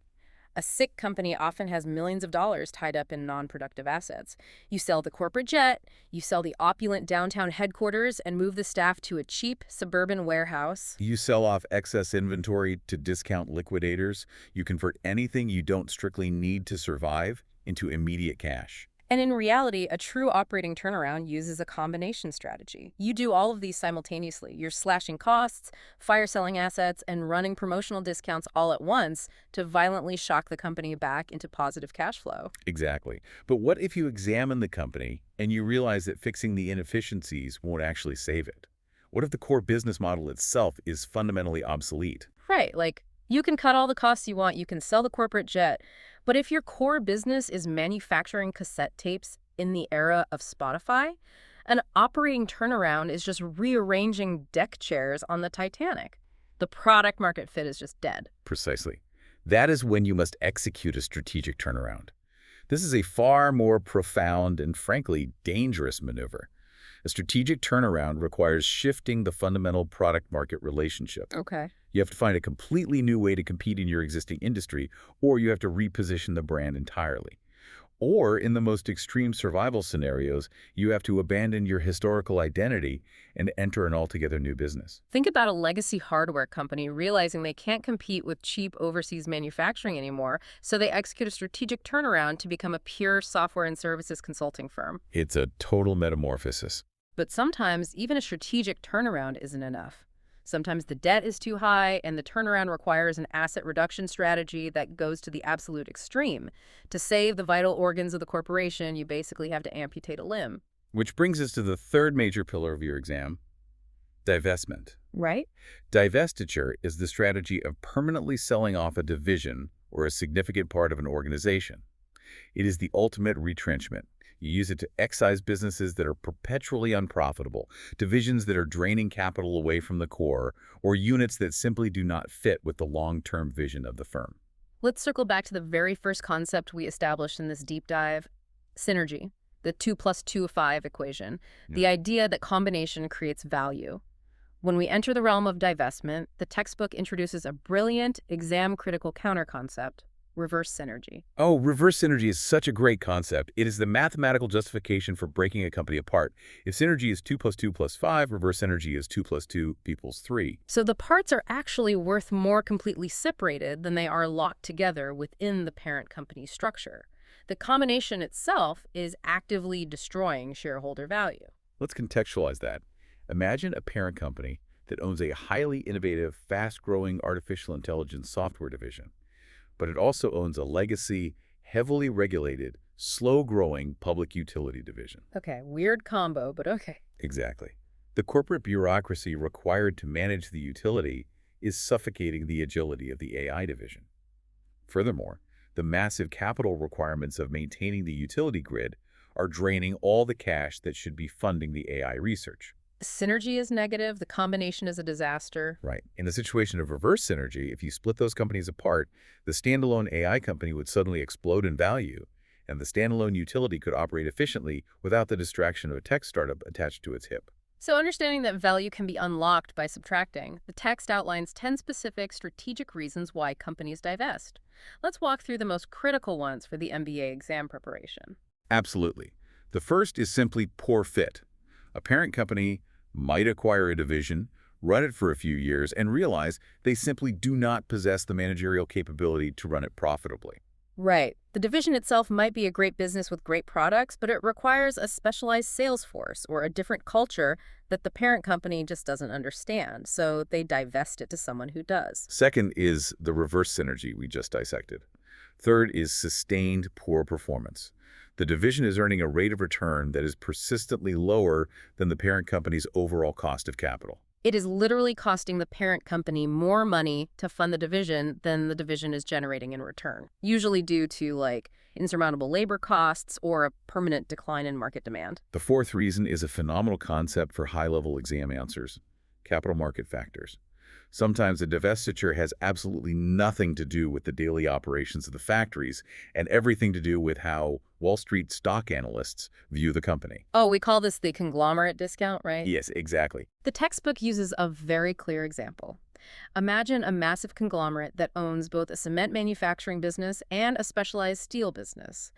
A sick company often has millions of dollars tied up in non-productive assets. You sell the corporate jet, you sell the opulent downtown headquarters, and move the staff to a cheap suburban warehouse. You sell off excess inventory to discount liquidators. You convert anything you don't strictly need to survive into immediate cash. And in reality, a true operating turnaround uses a combination strategy. You do all of these simultaneously. You're slashing costs, fire selling assets, and running promotional discounts all at once to violently shock the company back into positive cash flow. Exactly. But what if you examine the company and you realize that fixing the inefficiencies won't actually save it? What if the core business model itself is fundamentally obsolete? Right, like you can cut all the costs you want, you can sell the corporate jet, but if your core business is manufacturing cassette tapes in the era of Spotify, an operating turnaround is just rearranging deck chairs on the Titanic. The product market fit is just dead. Precisely. That is when you must execute a strategic turnaround. This is a far more profound and, frankly, dangerous maneuver. A strategic turnaround requires shifting the fundamental product-market relationship. Okay. You have to find a completely new way to compete in your existing industry, or you have to reposition the brand entirely. Or, in the most extreme survival scenarios, you have to abandon your historical identity and enter an altogether new business. Think about a legacy hardware company realizing they can't compete with cheap overseas manufacturing anymore, so they execute a strategic turnaround to become a pure software and services consulting firm. It's a total metamorphosis. But sometimes, even a strategic turnaround isn't enough. Sometimes the debt is too high, and the turnaround requires an asset reduction strategy that goes to the absolute extreme. To save the vital organs of the corporation, you basically have to amputate a limb. Which brings us to the third major pillar of your exam, divestment. Right? Divestiture is the strategy of permanently selling off a division or a significant part of an organization. It is the ultimate retrenchment. You use it to excise businesses that are perpetually unprofitable, divisions that are draining capital away from the core, or units that simply do not fit with the long-term vision of the firm. Let's circle back to the very first concept we established in this deep dive, synergy, the 2 + 2 = 5 equation, the idea that combination creates value. When we enter the realm of divestment, the textbook introduces a brilliant, exam-critical counter-concept, reverse synergy. Oh, reverse synergy is such a great concept. It is the mathematical justification for breaking a company apart. If synergy is 2 + 2 + 5, reverse synergy is 2 + 2 = 3. So the parts are actually worth more completely separated than they are locked together within the parent company structure. The combination itself is actively destroying shareholder value. Let's contextualize that. Imagine a parent company that owns a highly innovative, fast-growing artificial intelligence software division. But it also owns a legacy, heavily regulated, slow-growing public utility division. Okay, weird combo, but okay. Exactly. The corporate bureaucracy required to manage the utility is suffocating the agility of the AI division. Furthermore, the massive capital requirements of maintaining the utility grid are draining all the cash that should be funding the AI research. Synergy is negative, the combination is a disaster. Right. In the situation of reverse synergy, if you split those companies apart, the standalone AI company would suddenly explode in value, and the standalone utility could operate efficiently without the distraction of a tech startup attached to its hip. So understanding that value can be unlocked by subtracting, the text outlines 10 specific strategic reasons why companies divest. Let's walk through the most critical ones for the MBA exam preparation. Absolutely. The first is simply poor fit. A parent company might acquire a division, run it for a few years, and realize they simply do not possess the managerial capability to run it profitably. Right. The division itself might be a great business with great products, but it requires a specialized sales force or a different culture that the parent company just doesn't understand, so they divest it to someone who does. Second is the reverse synergy we just dissected. Third is sustained poor performance. The division is earning a rate of return that is persistently lower than the parent company's overall cost of capital. It is literally costing the parent company more money to fund the division than the division is generating in return, usually due to, insurmountable labor costs or a permanent decline in market demand. The fourth reason is a phenomenal concept for high-level exam answers: capital market factors. Sometimes a divestiture has absolutely nothing to do with the daily operations of the factories and everything to do with how Wall Street stock analysts view the company. Oh, we call this the conglomerate discount, right? Yes, exactly. The textbook uses a very clear example. Imagine a massive conglomerate that owns both a cement manufacturing business and a specialized steel business.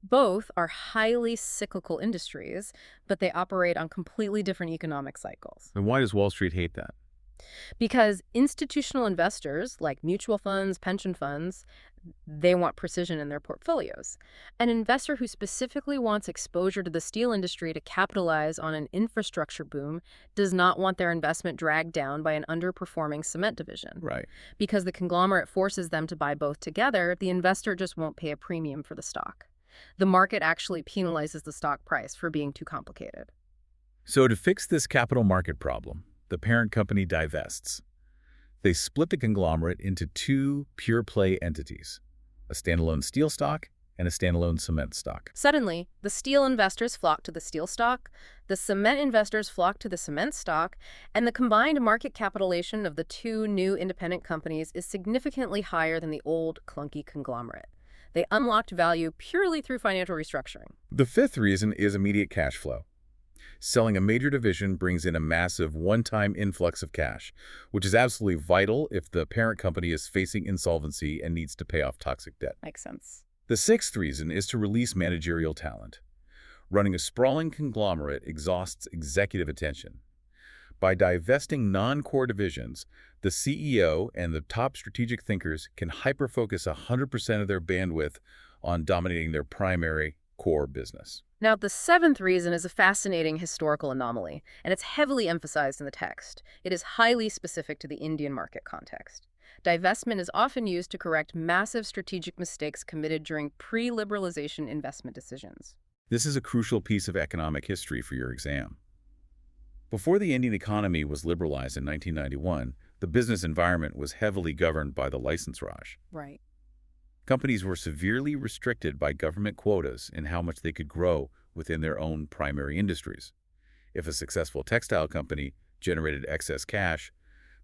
Both are highly cyclical industries, but they operate on completely different economic cycles. And why does Wall Street hate that? Because institutional investors, like mutual funds, pension funds, they want precision in their portfolios. An investor who specifically wants exposure to the steel industry to capitalize on an infrastructure boom does not want their investment dragged down by an underperforming cement division. Right. Because the conglomerate forces them to buy both together, the investor just won't pay a premium for the stock. The market actually penalizes the stock price for being too complicated. So to fix this capital market problem, the parent company divests. They split the conglomerate into two pure-play entities, a standalone steel stock and a standalone cement stock. Suddenly, the steel investors flock to the steel stock, the cement investors flock to the cement stock, and the combined market capitalization of the two new independent companies is significantly higher than the old, clunky conglomerate. They unlocked value purely through financial restructuring. The fifth reason is immediate cash flow. Selling a major division brings in a massive one-time influx of cash, which is absolutely vital if the parent company is facing insolvency and needs to pay off toxic debt. Makes sense. The sixth reason is to release managerial talent. Running a sprawling conglomerate exhausts executive attention. By divesting non-core divisions, the CEO and the top strategic thinkers can hyper-focus 100% of their bandwidth on dominating their primary core business. Now, the seventh reason is a fascinating historical anomaly, and it's heavily emphasized in the text. It is highly specific to the Indian market context. Divestment is often used to correct massive strategic mistakes committed during pre-liberalization investment decisions. This is a crucial piece of economic history for your exam. Before the Indian economy was liberalized in 1991, the business environment was heavily governed by the license Raj. Right. Companies were severely restricted by government quotas in how much they could grow within their own primary industries. If a successful textile company generated excess cash,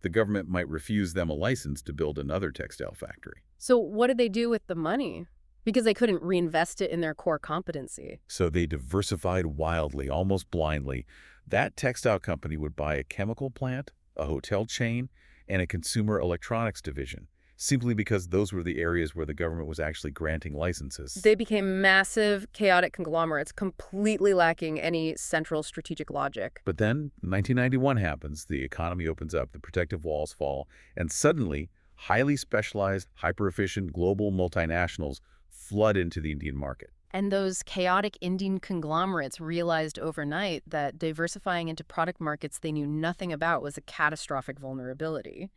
the government might refuse them a license to build another textile factory. So what did they do with the money? Because they couldn't reinvest it in their core competency. So they diversified wildly, almost blindly. That textile company would buy a chemical plant, a hotel chain, and a consumer electronics division, simply because those were the areas where the government was actually granting licenses. They became massive, chaotic conglomerates, completely lacking any central strategic logic. But then, 1991 happens, the economy opens up, the protective walls fall, and suddenly, highly specialized, hyper-efficient global multinationals flood into the Indian market. And those chaotic Indian conglomerates realized overnight that diversifying into product markets they knew nothing about was a catastrophic vulnerability.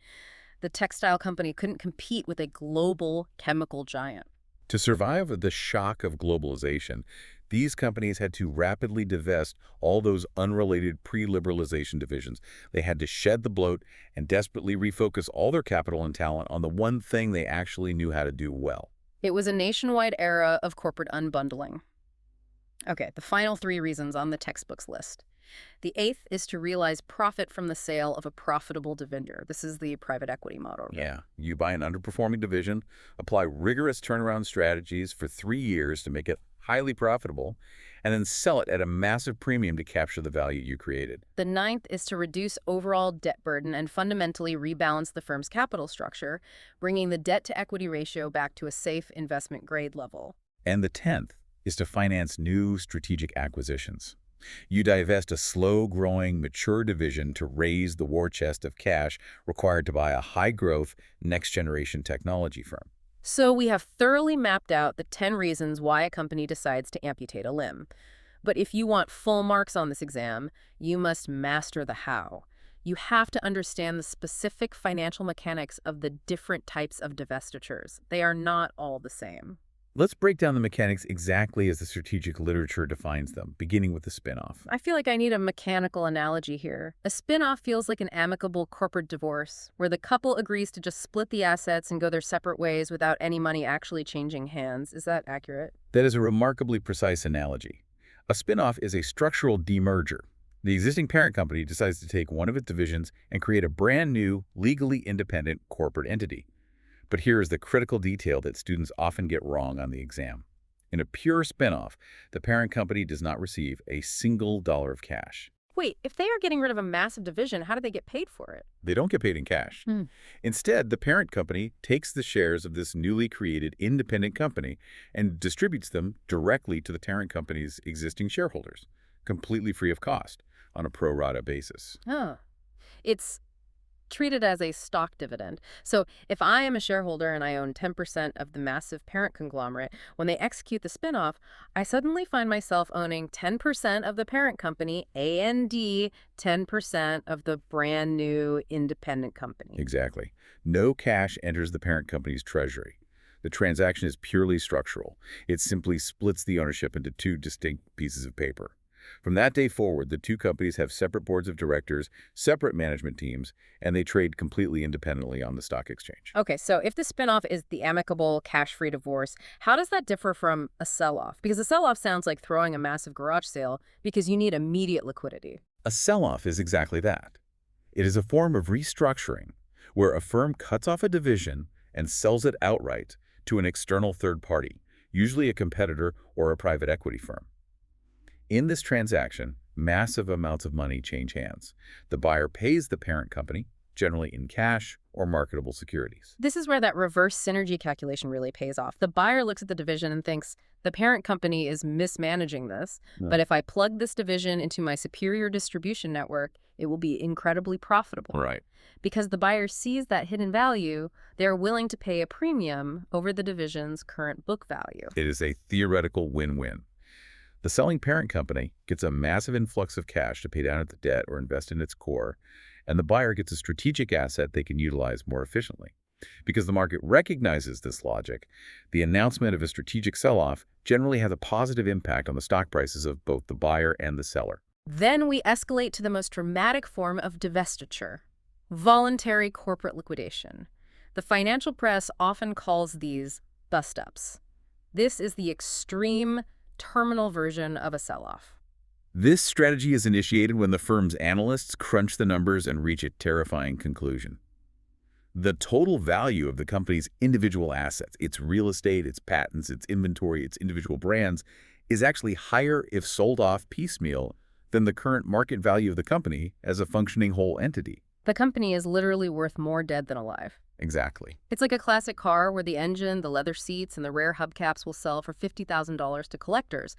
The textile company couldn't compete with a global chemical giant. To survive the shock of globalization, these companies had to rapidly divest all those unrelated pre-liberalization divisions. They had to shed the bloat and desperately refocus all their capital and talent on the one thing they actually knew how to do well. It was a nationwide era of corporate unbundling. Okay, the final three reasons on the textbook's list. The eighth is to realize profit from the sale of a profitable division. This is the private equity model. Yeah, you buy an underperforming division, apply rigorous turnaround strategies for 3 years to make it highly profitable, and then sell it at a massive premium to capture the value you created. The ninth is to reduce overall debt burden and fundamentally rebalance the firm's capital structure, bringing the debt-to-equity ratio back to a safe investment grade level. And the 10th is to finance new strategic acquisitions. You divest a slow-growing, mature division to raise the war chest of cash required to buy a high-growth, next-generation technology firm. So we have thoroughly mapped out the 10 reasons why a company decides to amputate a limb. But if you want full marks on this exam, you must master the how. You have to understand the specific financial mechanics of the different types of divestitures. They are not all the same. Let's break down the mechanics exactly as the strategic literature defines them, beginning with the spin-off. I feel like I need a mechanical analogy here. A spin-off feels like an amicable corporate divorce, where the couple agrees to just split the assets and go their separate ways without any money actually changing hands. Is that accurate? That is a remarkably precise analogy. A spin-off is a structural demerger. The existing parent company decides to take one of its divisions and create a brand new, legally independent corporate entity. But here is the critical detail that students often get wrong on the exam. In a pure spinoff, the parent company does not receive a single dollar of cash. wait, if they are getting rid of a massive division, how do they get paid for it? They don't get paid in cash. Instead, the parent company takes the shares of this newly created independent company and distributes them directly to the parent company's existing shareholders, completely free of cost, on a pro rata basis. Oh, it's treated as a stock dividend. So if I am a shareholder and I own 10% of the massive parent conglomerate, when they execute the spinoff, I suddenly find myself owning 10% of the parent company and 10% of the brand new independent company. Exactly. No cash enters the parent company's treasury. The transaction is purely structural. It simply splits the ownership into two distinct pieces of paper. From that day forward, the two companies have separate boards of directors, separate management teams, and they trade completely independently on the stock exchange. Okay, so if the spinoff is the amicable, cash-free divorce, how does that differ from a sell-off? Because a sell-off sounds like throwing a massive garage sale because you need immediate liquidity. A sell-off is exactly that. It is a form of restructuring where a firm cuts off a division and sells it outright to an external third party, usually a competitor or a private equity firm. In this transaction, massive amounts of money change hands. The buyer pays the parent company, generally in cash or marketable securities. This is where that reverse synergy calculation really pays off. The buyer looks at the division and thinks, the parent company is mismanaging this, but if I plug this division into my superior distribution network, it will be incredibly profitable. Right. Because the buyer sees that hidden value, they're willing to pay a premium over the division's current book value. It is a theoretical win-win. The selling parent company gets a massive influx of cash to pay down the debt or invest in its core, and the buyer gets a strategic asset they can utilize more efficiently. Because the market recognizes this logic, the announcement of a strategic sell-off generally has a positive impact on the stock prices of both the buyer and the seller. Then we escalate to the most dramatic form of divestiture, voluntary corporate liquidation. The financial press often calls these bust-ups. This is the extreme terminal version of a sell-off. This strategy is initiated when the firm's analysts crunch the numbers and reach a terrifying conclusion. The total value of the company's individual assets, its real estate, its patents, its inventory, its individual brands, is actually higher if sold off piecemeal than the current market value of the company as a functioning whole entity. The company is literally worth more dead than alive. Exactly. It's like a classic car where the engine, the leather seats, and the rare hubcaps will sell for $50,000 to collectors,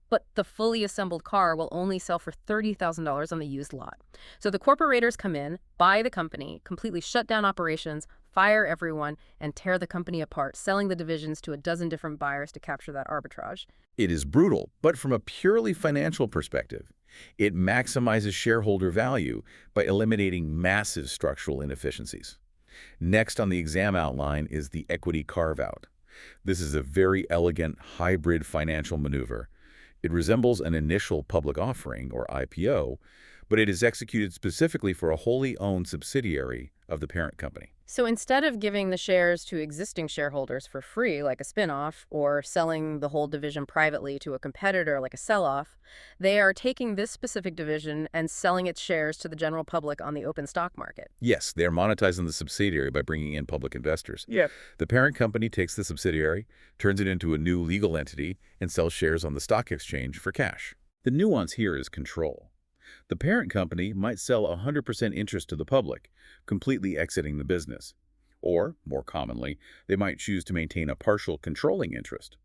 but the fully assembled car will only sell for $30,000 on the used lot. So the corporators come in, buy the company, completely shut down operations, fire everyone, and tear the company apart, selling the divisions to a dozen different buyers to capture that arbitrage. It is brutal, but from a purely financial perspective, it maximizes shareholder value by eliminating massive structural inefficiencies. Next on the exam outline is the equity carve-out. This is a very elegant hybrid financial maneuver. It resembles an initial public offering, or IPO, but it is executed specifically for a wholly owned subsidiary of the parent company. So instead of giving the shares to existing shareholders for free, like a spinoff, or selling the whole division privately to a competitor, like a sell-off, they are taking this specific division and selling its shares to the general public on the open stock market. Yes, they are monetizing the subsidiary by bringing in public investors. Yep. The parent company takes the subsidiary, turns it into a new legal entity, and sells shares on the stock exchange for cash. The nuance here is control. The parent company might sell 100% interest to the public, completely exiting the business. Or, more commonly, they might choose to maintain a partial controlling interest.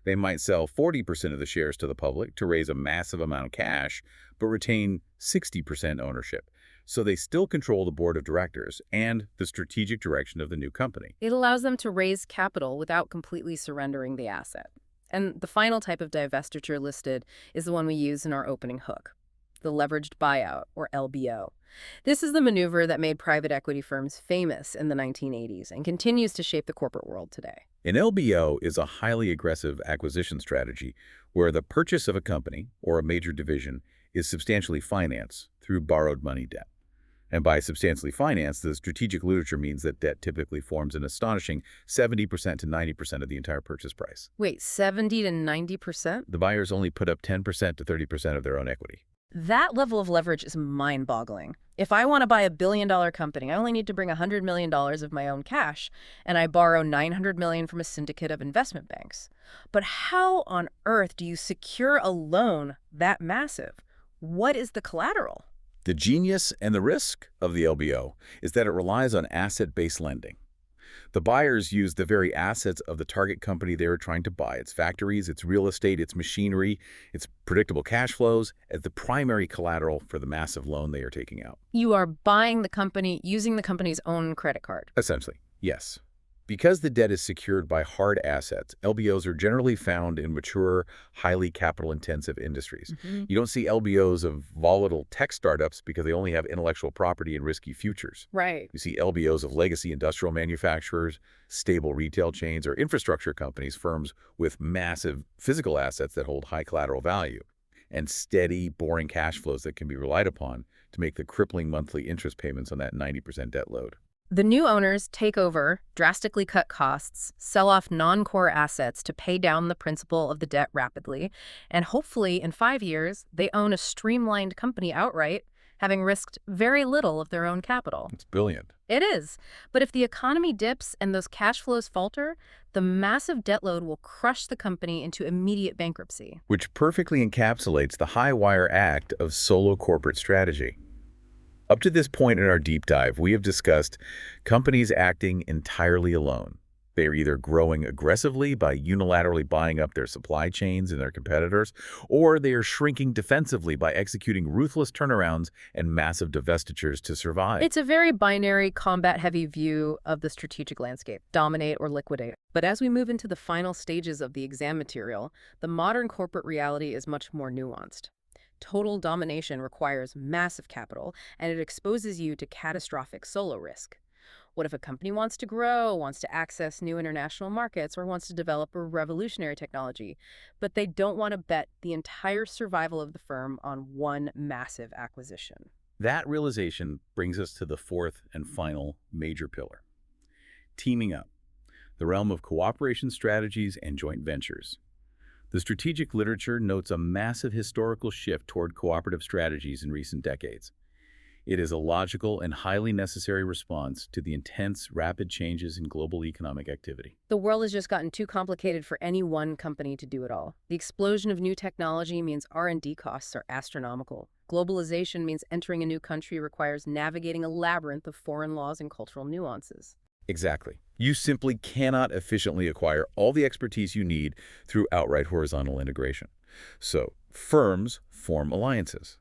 They might sell 40% of the shares to the public to raise a massive amount of cash, but retain 60% ownership. So they still control the board of directors and the strategic direction of the new company. It allows them to raise capital without completely surrendering the asset. And the final type of divestiture listed is the one we use in our opening hook, the leveraged buyout, or LBO. This is the maneuver that made private equity firms famous in the 1980s and continues to shape the corporate world today. An LBO is a highly aggressive acquisition strategy where the purchase of a company or a major division is substantially financed through borrowed money debt. And by substantially financed, the strategic literature means that debt typically forms an astonishing 70% to 90% of the entire purchase price. Wait, 70 to 90%? The buyers only put up 10% to 30% of their own equity. That level of leverage is mind-boggling. If I want to buy $1 billion company, I only need to bring $100 million of my own cash, and I borrow $900 million from a syndicate of investment banks. But how on earth do you secure a loan that massive? What is the collateral? The genius and the risk of the LBO is that it relies on asset-based lending. The buyers use the very assets of the target company they are trying to buy, its factories, its real estate, its machinery, its predictable cash flows, as the primary collateral for the massive loan they are taking out. You are buying the company using the company's own credit card. Essentially, yes. Because the debt is secured by hard assets, LBOs are generally found in mature, highly capital-intensive industries. You don't see LBOs of volatile tech startups because they only have intellectual property and risky futures. Right. You see LBOs of legacy industrial manufacturers, stable retail chains, or infrastructure companies, firms with massive physical assets that hold high collateral value, and steady, boring cash flows that can be relied upon to make the crippling monthly interest payments on that 90% debt load. The new owners take over, drastically cut costs, sell off non-core assets to pay down the principal of the debt rapidly, and hopefully in 5 years, they own a streamlined company outright, having risked very little of their own capital. It's brilliant. It is. But if the economy dips and those cash flows falter, the massive debt load will crush the company into immediate bankruptcy. Which perfectly encapsulates the high-wire act of solo corporate strategy. Up to this point in our deep dive, we have discussed companies acting entirely alone. They are either growing aggressively by unilaterally buying up their supply chains and their competitors, or they are shrinking defensively by executing ruthless turnarounds and massive divestitures to survive. It's a very binary, combat-heavy view of the strategic landscape, dominate or liquidate. But as we move into the final stages of the exam material, the modern corporate reality is much more nuanced. Total domination requires massive capital, and it exposes you to catastrophic solo risk. What if a company wants to grow, wants to access new international markets, or wants to develop a revolutionary technology, but they don't want to bet the entire survival of the firm on one massive acquisition? That realization brings us to the fourth and final major pillar: teaming up, the realm of cooperation strategies and joint ventures. The strategic literature notes a massive historical shift toward cooperative strategies in recent decades. It is a logical and highly necessary response to the intense, rapid changes in global economic activity. The world has just gotten too complicated for any one company to do it all. The explosion of new technology means R&D costs are astronomical. Globalization means entering a new country requires navigating a labyrinth of foreign laws and cultural nuances. Exactly. You simply cannot efficiently acquire all the expertise you need through outright horizontal integration. So, firms form alliances.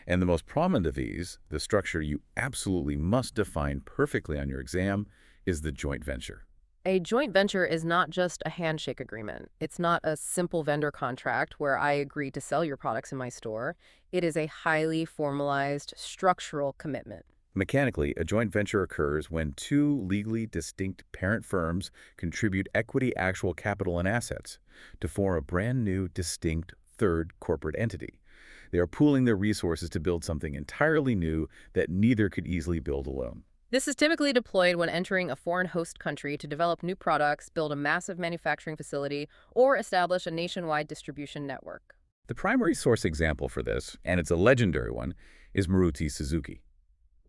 And the most prominent of these, the structure you absolutely must define perfectly on your exam, is the joint venture. A joint venture is not just a handshake agreement. It's not a simple vendor contract where I agree to sell your products in my store. It is a highly formalized structural commitment. Mechanically, a joint venture occurs when two legally distinct parent firms contribute equity, actual capital, and assets to form a brand new, distinct third corporate entity. They are pooling their resources to build something entirely new that neither could easily build alone. This is typically deployed when entering a foreign host country to develop new products, build a massive manufacturing facility, or establish a nationwide distribution network. The primary source example for this, and it's a legendary one, is Maruti Suzuki.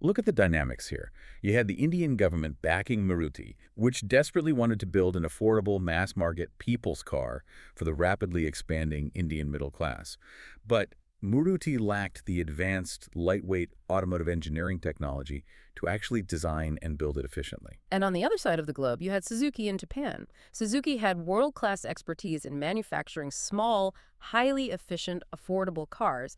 Look at the dynamics here. You had the Indian government backing Maruti, which desperately wanted to build an affordable mass-market people's car for the rapidly expanding Indian middle class. But Maruti lacked the advanced, lightweight automotive engineering technology to actually design and build it efficiently. And on the other side of the globe, you had Suzuki in Japan. Suzuki had world-class expertise in manufacturing small, highly efficient, affordable cars.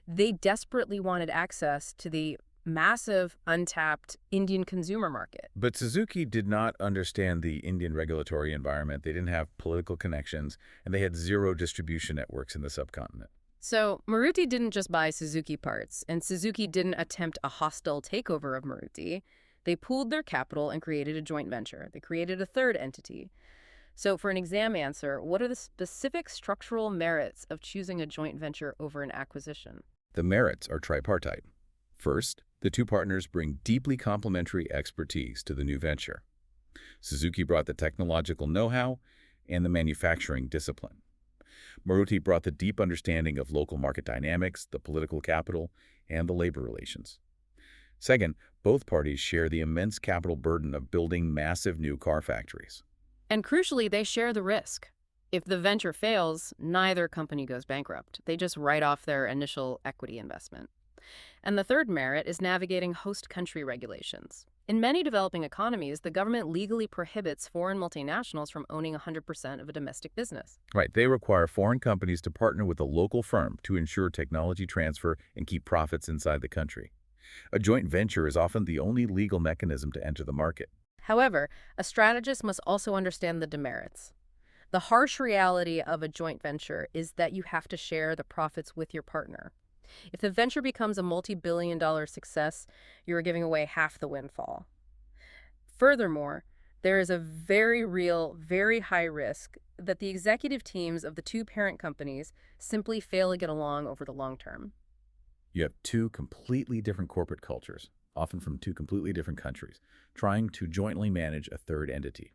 They desperately wanted access to the massive, untapped Indian consumer market. But Suzuki did not understand the Indian regulatory environment. They didn't have political connections, and they had zero distribution networks in the subcontinent. So Maruti didn't just buy Suzuki parts, and Suzuki didn't attempt a hostile takeover of Maruti. They pooled their capital and created a joint venture. They created a third entity. So for an exam answer, what are the specific structural merits of choosing a joint venture over an acquisition? The merits are tripartite. First, the two partners bring deeply complementary expertise to the new venture. Suzuki brought the technological know-how and the manufacturing discipline. Maruti brought the deep understanding of local market dynamics, the political capital, and the labor relations. Second, both parties share the immense capital burden of building massive new car factories. And crucially, they share the risk. If the venture fails, neither company goes bankrupt. They just write off their initial equity investment. And the third merit is navigating host country regulations. In many developing economies, the government legally prohibits foreign multinationals from owning 100% of a domestic business. Right, they require foreign companies to partner with a local firm to ensure technology transfer and keep profits inside the country. A joint venture is often the only legal mechanism to enter the market. However, a strategist must also understand the demerits. The harsh reality of a joint venture is that you have to share the profits with your partner. If the venture becomes a multi-billion-dollar success, you are giving away half the windfall. Furthermore, there is a very real, very high risk that the executive teams of the two parent companies simply fail to get along over the long term. You have two completely different corporate cultures, often from two completely different countries, trying to jointly manage a third entity.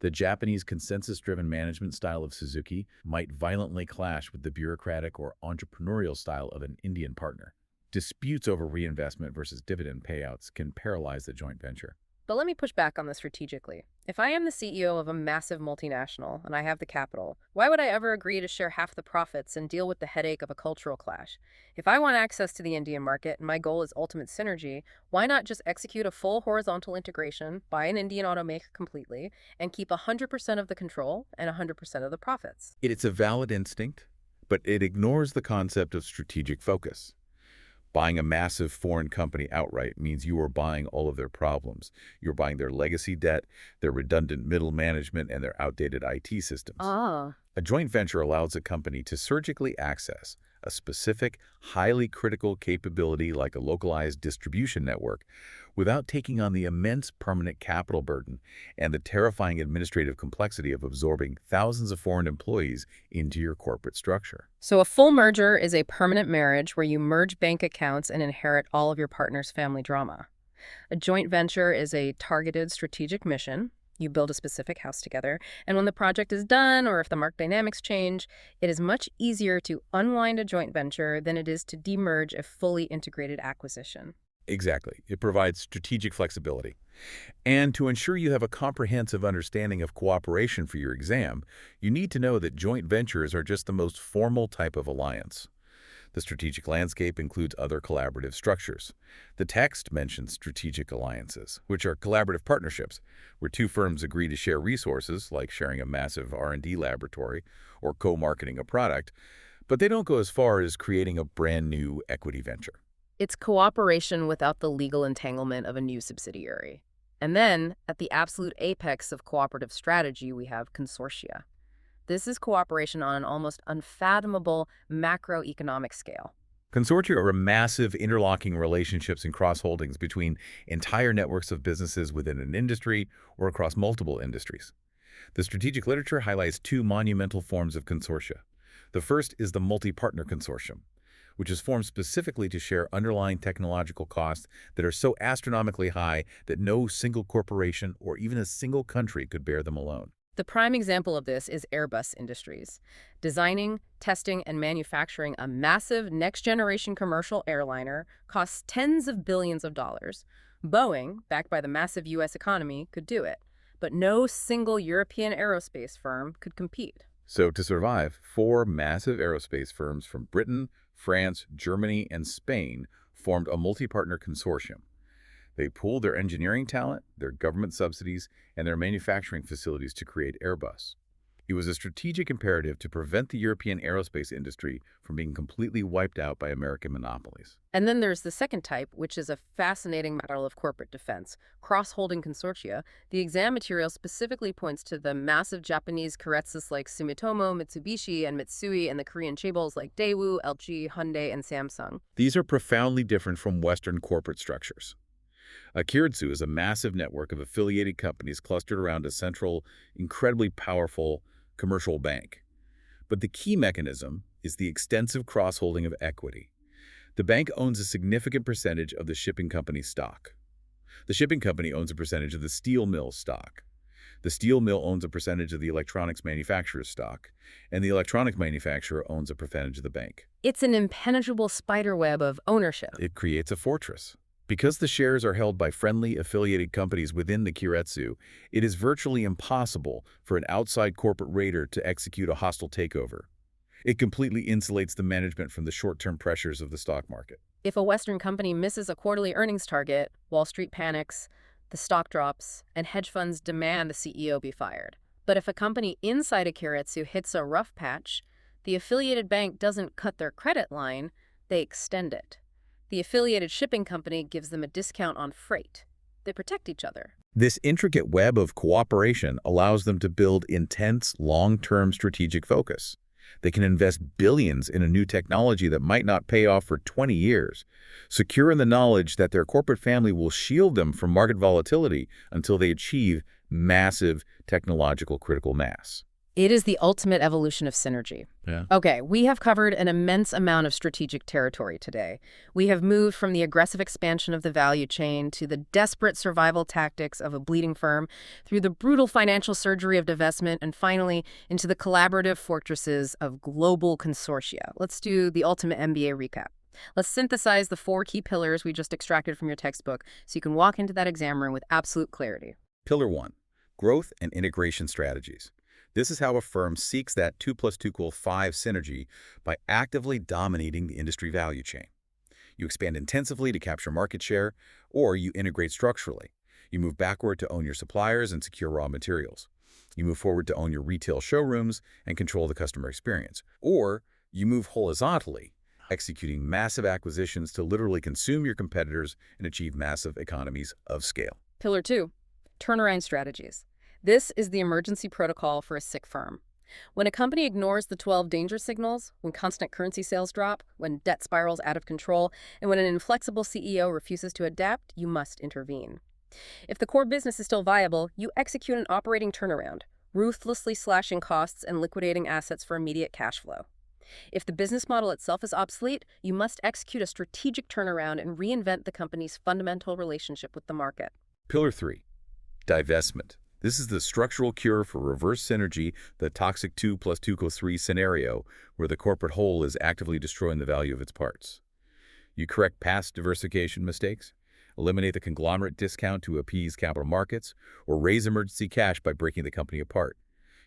The Japanese consensus-driven management style of Suzuki might violently clash with the bureaucratic or entrepreneurial style of an Indian partner. Disputes over reinvestment versus dividend payouts can paralyze the joint venture. But let me push back on this strategically. If I am the CEO of a massive multinational and I have the capital, why would I ever agree to share half the profits and deal with the headache of a cultural clash? If I want access to the Indian market and my goal is ultimate synergy, why not just execute a full horizontal integration, buy an Indian automaker completely, and keep 100% of the control and 100% of the profits? It's a valid instinct, but it ignores the concept of strategic focus. Buying a massive foreign company outright means you are buying all of their problems. You're buying their legacy debt, their redundant middle management, and their outdated IT systems. Ah. A joint venture allows a company to surgically access a specific, highly critical capability like a localized distribution network without taking on the immense permanent capital burden and the terrifying administrative complexity of absorbing thousands of foreign employees into your corporate structure. So a full merger is a permanent marriage where you merge bank accounts and inherit all of your partner's family drama. A joint venture is a targeted strategic mission. You build a specific house together, and when the project is done or if the market dynamics change, it is much easier to unwind a joint venture than it is to demerge a fully integrated acquisition. Exactly. It provides strategic flexibility. And to ensure you have a comprehensive understanding of cooperation for your exam, you need to know that joint ventures are just the most formal type of alliance. The strategic landscape includes other collaborative structures. The text mentions strategic alliances, which are collaborative partnerships, where two firms agree to share resources, like sharing a massive R&D laboratory or co-marketing a product, but they don't go as far as creating a brand new equity venture. It's cooperation without the legal entanglement of a new subsidiary. And then, at the absolute apex of cooperative strategy, we have consortia. This is cooperation on an almost unfathomable macroeconomic scale. Consortia are massive interlocking relationships and cross-holdings between entire networks of businesses within an industry or across multiple industries. The strategic literature highlights two monumental forms of consortia. The first is the multi-partner consortium, which is formed specifically to share underlying technological costs that are so astronomically high that no single corporation or even a single country could bear them alone. The prime example of this is Airbus Industries. Designing, testing, and manufacturing a massive next-generation commercial airliner costs tens of billions of dollars. Boeing, backed by the massive U.S. economy, could do it, but no single European aerospace firm could compete. So to survive, four massive aerospace firms from Britain, France, Germany, and Spain formed a multi-partner consortium. They pooled their engineering talent, their government subsidies, and their manufacturing facilities to create Airbus. It was a strategic imperative to prevent the European aerospace industry from being completely wiped out by American monopolies. And then there's the second type, which is a fascinating model of corporate defense, cross-holding consortia. The exam material specifically points to the massive Japanese keiretsus like Sumitomo, Mitsubishi, and Mitsui, and the Korean chaebols like Daewoo, LG, Hyundai, and Samsung. These are profoundly different from Western corporate structures. A keiretsu is a massive network of affiliated companies clustered around a central, incredibly powerful commercial bank. But the key mechanism is the extensive cross-holding of equity. The bank owns a significant percentage of the shipping company's stock. The shipping company owns a percentage of the steel mill's stock. The steel mill owns a percentage of the electronics manufacturer's stock, and the electronic manufacturer owns a percentage of the bank. It's an impenetrable spiderweb of ownership. It creates a fortress. Because the shares are held by friendly affiliated companies within the keiretsu, it is virtually impossible for an outside corporate raider to execute a hostile takeover. It completely insulates the management from the short-term pressures of the stock market. If a Western company misses a quarterly earnings target, Wall Street panics, the stock drops, and hedge funds demand the CEO be fired. But if a company inside a Keiretsu hits a rough patch, the affiliated bank doesn't cut their credit line, they extend it. The affiliated shipping company gives them a discount on freight. They protect each other. This intricate web of cooperation allows them to build intense, long-term strategic focus. They can invest billions in a new technology that might not pay off for 20 years, secure in the knowledge that their corporate family will shield them from market volatility until they achieve massive technological critical mass. It is the ultimate evolution of synergy. Yeah. Okay, we have covered an immense amount of strategic territory today. We have moved from the aggressive expansion of the value chain to the desperate survival tactics of a bleeding firm, through the brutal financial surgery of divestment, and finally into the collaborative fortresses of global consortia. Let's do the ultimate MBA recap. Let's synthesize the 4 key pillars we just extracted from your textbook so you can walk into that exam room with absolute clarity. Pillar 1, growth and integration strategies. This is how a firm seeks that 2 + 2 = 5 synergy by actively dominating the industry value chain. You expand intensively to capture market share, or you integrate structurally. You move backward to own your suppliers and secure raw materials. You move forward to own your retail showrooms and control the customer experience. Or you move horizontally, executing massive acquisitions to literally consume your competitors and achieve massive economies of scale. Pillar 2, turnaround strategies. This is the emergency protocol for a sick firm. When a company ignores the 12 danger signals, when constant currency sales drop, when debt spirals out of control, and when an inflexible CEO refuses to adapt, you must intervene. If the core business is still viable, you execute an operating turnaround, ruthlessly slashing costs and liquidating assets for immediate cash flow. If the business model itself is obsolete, you must execute a strategic turnaround and reinvent the company's fundamental relationship with the market. Pillar 3, divestment. This is the structural cure for reverse synergy, the toxic 2 + 2 = 3 scenario, where the corporate whole is actively destroying the value of its parts. You correct past diversification mistakes, eliminate the conglomerate discount to appease capital markets, or raise emergency cash by breaking the company apart.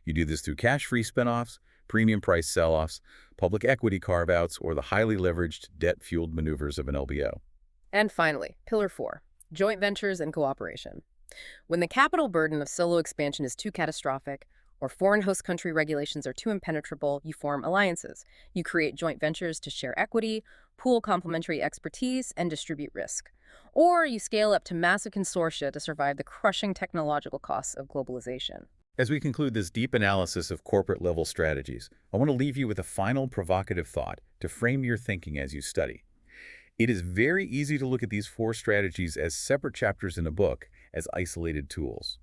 You do this through cash-free spinoffs, premium price sell-offs, public equity carve-outs, or the highly leveraged, debt-fueled maneuvers of an LBO. And finally, Pillar 4, joint ventures and cooperation. When the capital burden of solo expansion is too catastrophic, or foreign host country regulations are too impenetrable, you form alliances. You create joint ventures to share equity, pool complementary expertise, and distribute risk. Or you scale up to massive consortia to survive the crushing technological costs of globalization. As we conclude this deep analysis of corporate-level strategies, I want to leave you with a final provocative thought to frame your thinking as you study. It is very easy to look at these 4 strategies as separate chapters in a book, as isolated tools.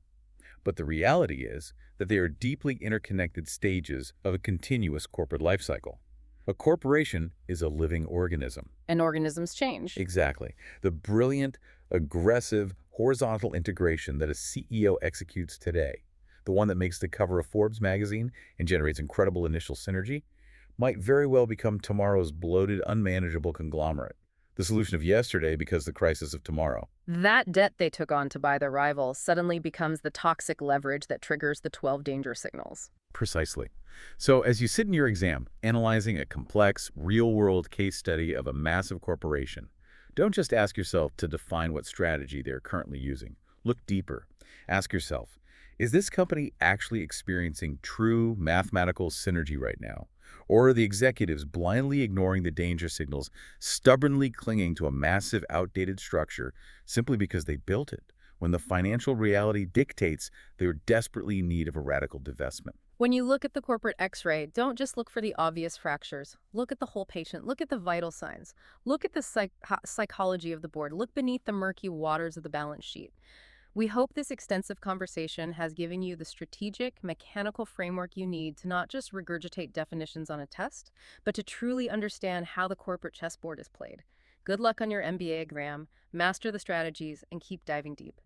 But the reality is that they are deeply interconnected stages of a continuous corporate life cycle. A corporation is a living organism. And organisms change. Exactly. The brilliant, aggressive, horizontal integration that a CEO executes today, the one that makes the cover of Forbes magazine and generates incredible initial synergy, might very well become tomorrow's bloated, unmanageable conglomerate. The solution of yesterday becomes the crisis of tomorrow. That debt they took on to buy their rival suddenly becomes the toxic leverage that triggers the 12 danger signals. Precisely. So as you sit in your exam, analyzing a complex, real-world case study of a massive corporation, don't just ask yourself to define what strategy they're currently using. Look deeper. Ask yourself, is this company actually experiencing true mathematical synergy right now? Or are the executives blindly ignoring the danger signals, stubbornly clinging to a massive, outdated structure simply because they built it, when the financial reality dictates they are desperately in need of a radical divestment? When you look at the corporate X-ray, don't just look for the obvious fractures. Look at the whole patient. Look at the vital signs. Look at the psychology of the board. Look beneath the murky waters of the balance sheet. We hope this extensive conversation has given you the strategic, mechanical framework you need to not just regurgitate definitions on a test, but to truly understand how the corporate chessboard is played. Good luck on your MBA exam, master the strategies, and keep diving deep.